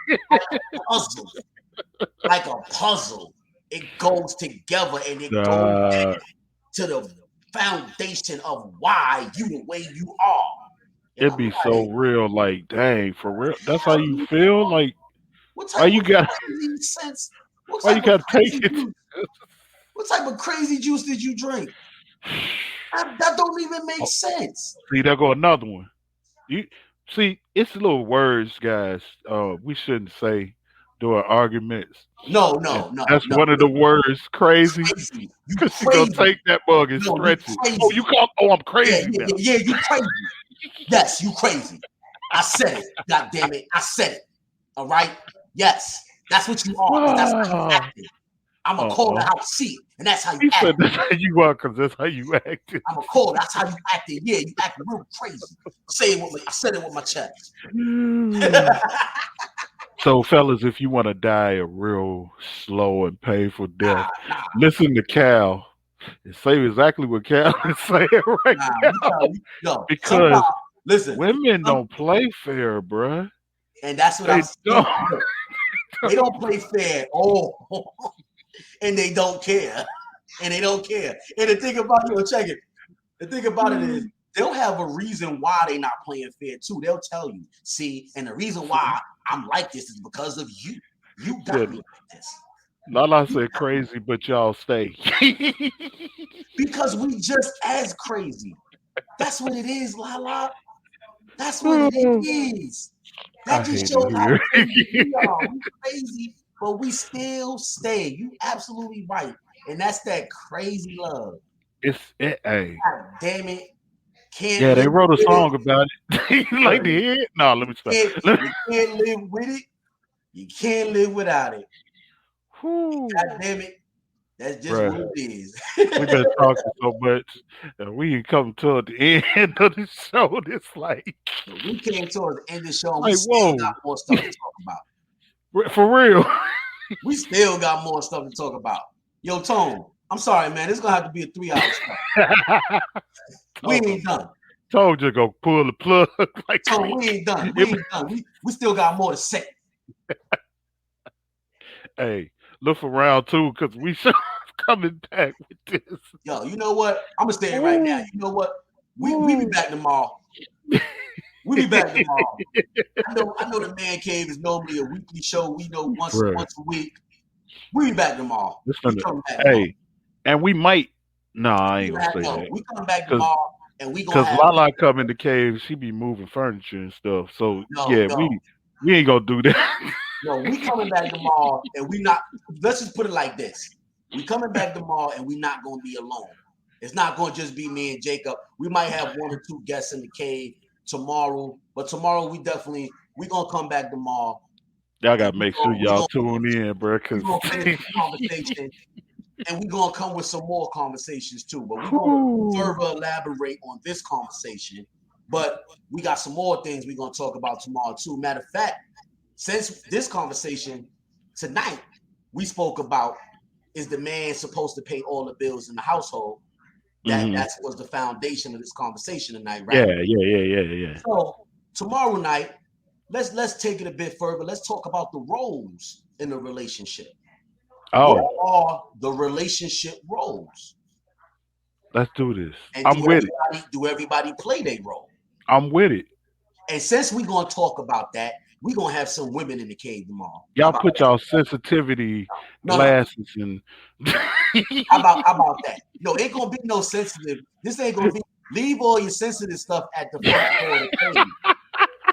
like a puzzle. It goes together and it goes back to the foundation of why you the way you are. It'd be so real, like, dang, for real. That's how you feel? Like, why you got sense? Why you gotta take it? What type of crazy juice did you drink? That don't even make sense. See, there go another one. You see, it's little words, guys. We shouldn't say during arguments. No. That's one of the words, crazy. Because she's gonna take that mug and stretch it. Oh, you call? Oh, I'm crazy now. Yeah, you crazy. Yes, you crazy. I said it. God damn it, I said it. All right. Yes, that's what you are. That's how you acting. I'm gonna call it how I see it, and that's how you act. That's how you are, because that's how you acted. I'm gonna call it. That's how you acted. Yeah, you acting real crazy. I said it with my chest. So, fellas, if you want to die a real slow and painful death, listen to Cal and say exactly what Cal is saying right now. Because women don't play fair, bruh. And that's what I'm saying. They don't play fair. And they don't care. And the thing about it, the thing about it is they'll have a reason why they're not playing fair too. They'll tell you, see, and the reason why I'm like this is because of you. You got me like this. Lala said crazy, but y'all stay. Because we just as crazy. That's what it is, Lala. That's what it is. That just shows how crazy we are. We crazy, but we still stay. You absolutely right. And that's that crazy love. Hey. God damn it. They wrote a song about it. You like to hear it? No, let me stop. You can't live with it. You can't live without it. God damn it. That's just Bruh. what it is. We've been talking so much, and we ain't come toward the end of the show. It's like We came towards the end of the show. And Like, we still whoa. got more stuff to talk about. For real. We still got more stuff to talk about. Yo, Tone, I'm sorry, man. This is gonna have to be a 3-hour show. We ain't done. Told you go pull the plug. Like, Tone, we ain't done. We ain't done. We still got more to say. Hey, look for round 2 because we should coming back with this. Yo, you know what? I'm gonna say it right now. You know what? We be back tomorrow. We be back tomorrow. I know the Man Cave is normally a weekly show. We know once a week. We be back tomorrow. Hey, and we might. No, I ain't gonna say that. We come back tomorrow, and we gonna because Lala come in the cave. She be moving furniture and stuff. So we ain't gonna do that. No, we coming back tomorrow, and we not. Let's just put it like this: we coming back tomorrow, and we not gonna be alone. It's not gonna just be me and Jacob. We might have 1 or 2 guests in the cave tomorrow, but tomorrow we gonna come back tomorrow. Y'all gotta make sure y'all tune in, bro. Cause conversation, and we're gonna come with some more conversations too. But we're gonna further elaborate on this conversation. But we got some more things we're gonna talk about tomorrow too. Matter of fact, since this conversation tonight, we spoke about is the man supposed to pay all the bills in the household? That was the foundation of this conversation tonight, right? Yeah. So tomorrow night, let's take it a bit further. Let's talk about the roles in the relationship. Oh, what are the relationship roles? Let's do this. And I'm with it. Do everybody play their role? I'm with it. And since we're gonna talk about that, we're gonna have some women in the cave tomorrow. Y'all put y'all sensitivity glasses and how about that? No, ain't gonna be no sensitive. This ain't gonna be. Leave all your sensitive stuff at the front door of the cave.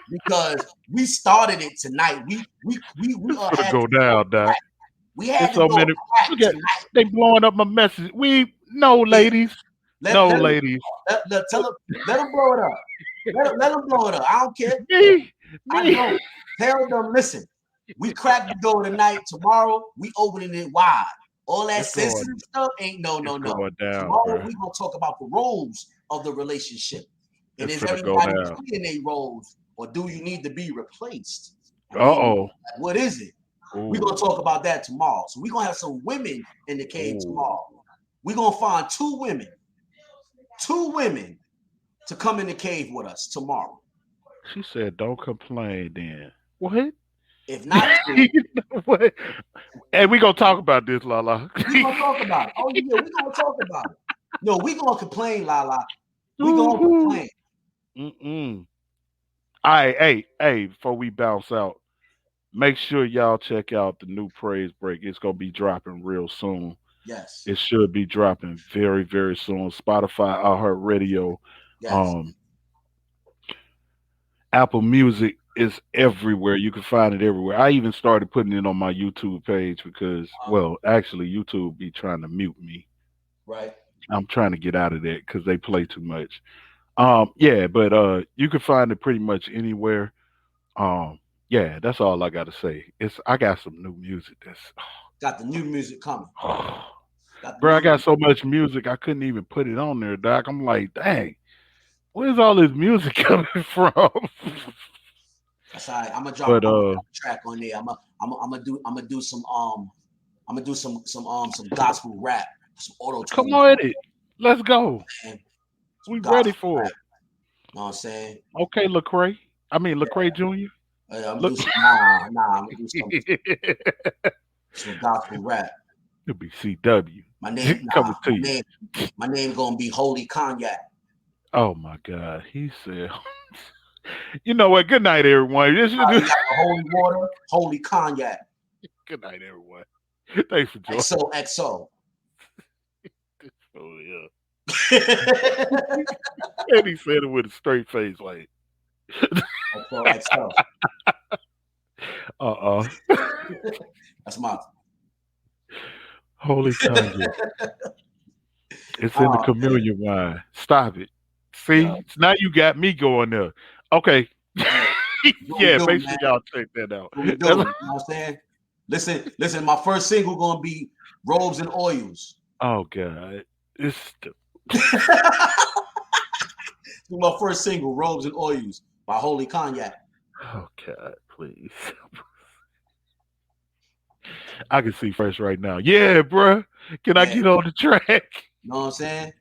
Because we started it tonight. We had to go down, Doc. We had so many. They blowing up my message. Ladies. Let them blow it up. Let them blow it up. I don't care. I know. Tell them, listen. We cracked the door tonight. Tomorrow we opening it wide. All that sensitive stuff ain't no. Tomorrow we gonna talk about the roles of the relationship. And is everybody playing their roles, or do you need to be replaced? What is it? We're gonna talk about that tomorrow. So we're gonna have some women in the cave tomorrow. We're gonna find 2 women to come in the cave with us tomorrow. She said, "Don't complain." Then what? If not, what? And we gonna talk about this, Lala. We gonna talk about it. Oh yeah, we gonna talk about it. No, we gonna complain, Lala. We gonna complain. All right, hey, before we bounce out, make sure y'all check out the new Praise Break. It's gonna be dropping real soon. Yes, it should be dropping very, very soon. Spotify, iHeartRadio, Apple Music is everywhere. You can find it everywhere. I even started putting it on my YouTube page because, actually, YouTube be trying to mute me. Right. I'm trying to get out of that because they play too much. But you can find it pretty much anywhere. That's all I got to say. I got some new music. Got the new music coming. Bro, I got so much music I couldn't even put it on there, Doc. I'm like, dang, where's all this music coming from? That's all right. I'm gonna drop a track on there. I'm gonna do some gospel rap, some auto. Come on, it. Let's go. We ready for it. You know what I'm saying? Okay, Lecrae. Lecrae Jr. I'm gonna do some gospel rap. It'll be CW. My name gonna be Holy Cognac. Oh my God, he said. You know what? Good night, everyone. Holy water, Holy Cognac. Good night, everyone. Thanks for joining. XO. Oh yeah. And he said it with a straight face, like. XO. That's my. Holy Cognac. It's in the Camellia wine. Stop it. See, now you got me going there. Okay. Make sure y'all check that out. You know what I'm saying? Listen. My first single gonna be Robes and Oils. Oh God, it's My first single, Robes and Oils by Holy Cognac. oh God, please. I can see Fresh right now. Yeah, bruh. Can I get on the track? You know what I'm saying?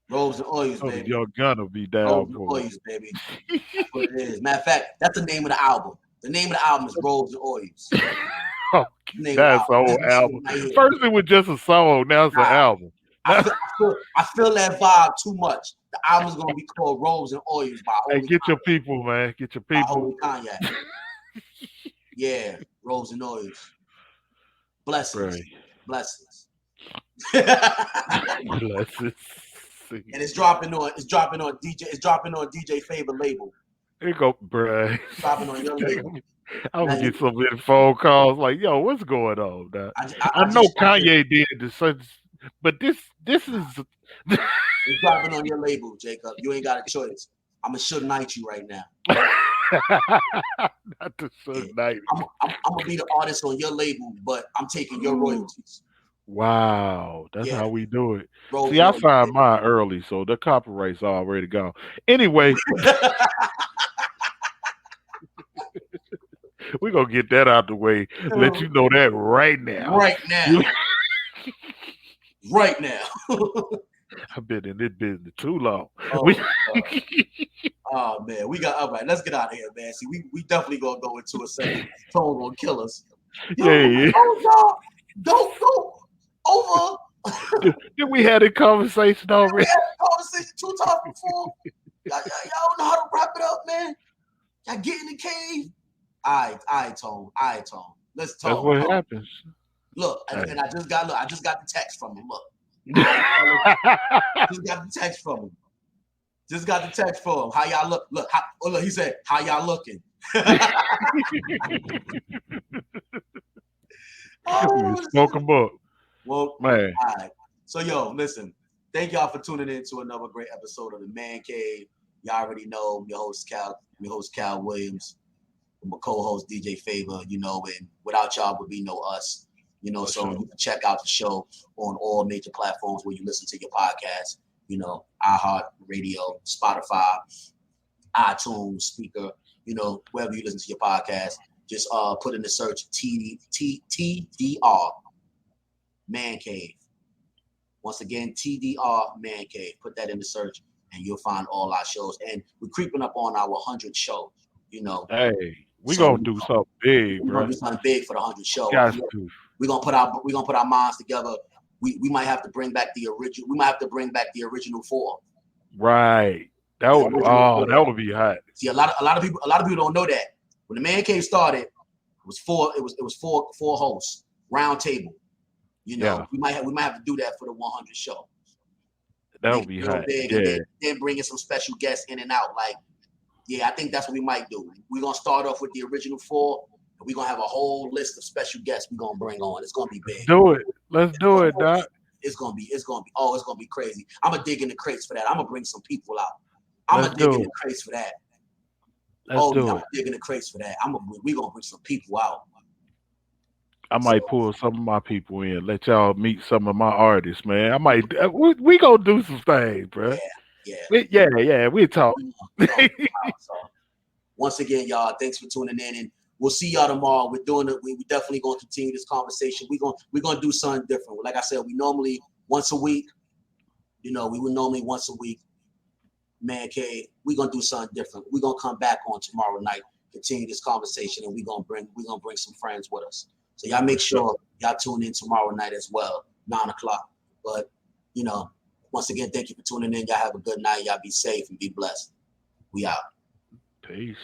Robes and Oils, baby. You're gonna be down Robes for and Oils, baby. That's what it is. Matter of fact, that's the name of the album. The name of the album is Robes and Oils. Oh, that's the whole album. First it was just a song, now it's an album. I feel that vibe too much. The album's gonna be called Robes and Oils by Holy Hey, get your people, man. Get your people. Holy Cognac. Yeah, Robes and Oils. Blessings. Right. Blessings. Blessings. And it's dropping on DJ Favor label. Here you go, bruh. It's dropping on your label. I'm gonna get so many phone calls like, yo, what's going on now? I know Kanye did this, but this is it's dropping on your label, Jacob. You ain't got a choice. I'm gonna Suge Knight you right now. Not the Suge Knight. I'm gonna be the artist on your label, but I'm taking your royalties. Wow, that's how we do it. Robes See, I signed mine early, so the copyright's already gone. Anyway, we're gonna get that out the way. Let you know that right now. Right now. Right now. I've been in this business too long. Oh man, we got all right. Let's get out of here, man. See, we definitely gonna go into a second. Tone gonna kill us. Yeah. Don't go over. Did we had a conversation already? We had a conversation 2 times before. Y'all don't know how to wrap it up, man. Y'all get in the cave. All right, Tone. Let's talk. That's what happens. Look, and I just got the text from him. Look. Just got the text from him. How y'all look? Look, he said, how y'all looking? Smoke them up. Well, man. All right. So, listen. Thank y'all for tuning in to another great episode of the Man Cave. Y'all already know I'm your host Cal Williams. I'm a co-host DJ Favor. And without y'all would be no us. You can check out the show on all major platforms where you listen to your podcast. iHeartRadio, Spotify, iTunes, Speaker. Wherever you listen to your podcast, just put in the search TDR Man Cave. Once again, TDR Man Cave. Put that in the search, and you'll find all our shows. And we're creeping up on our 100th show. Hey, we're gonna do something big, bro. We're gonna do something big for the 100th show. We're gonna put our minds together. We might have to bring back the original. We might have to bring back the original 4. Right. That would be hot. See, a lot of people don't know that when the Man Cave started, it was 4 hosts, round table. We might have to do that for the 100 show. That would be hot. Yeah. Then bringing some special guests in and out. I think that's what we might do. We're gonna start off with the original 4. And we're gonna have a whole list of special guests we're gonna bring on. It's gonna be big. Let's do it, Doc. It's gonna be crazy. I'm gonna dig in the crates for that. I'm gonna bring some people out. I'm gonna dig in the crates for that. I'm gonna dig in the crates for that. We're gonna bring some people out. I might pull some of my people in, let y'all meet some of my artists, man. I might. We gonna do some things, bro. Yeah. We talk. Once again, y'all, thanks for tuning in, and we'll see y'all tomorrow. We definitely gonna continue this conversation. We're gonna do something different. Like I said, we normally once a week. We would normally once a week. Man Cave, we're gonna do something different. We're gonna come back on tomorrow night, continue this conversation, and we're gonna bring some friends with us. So y'all make sure y'all tune in tomorrow night as well, 9:00. But once again, thank you for tuning in. Y'all have a good night. Y'all be safe and be blessed. We out. Peace.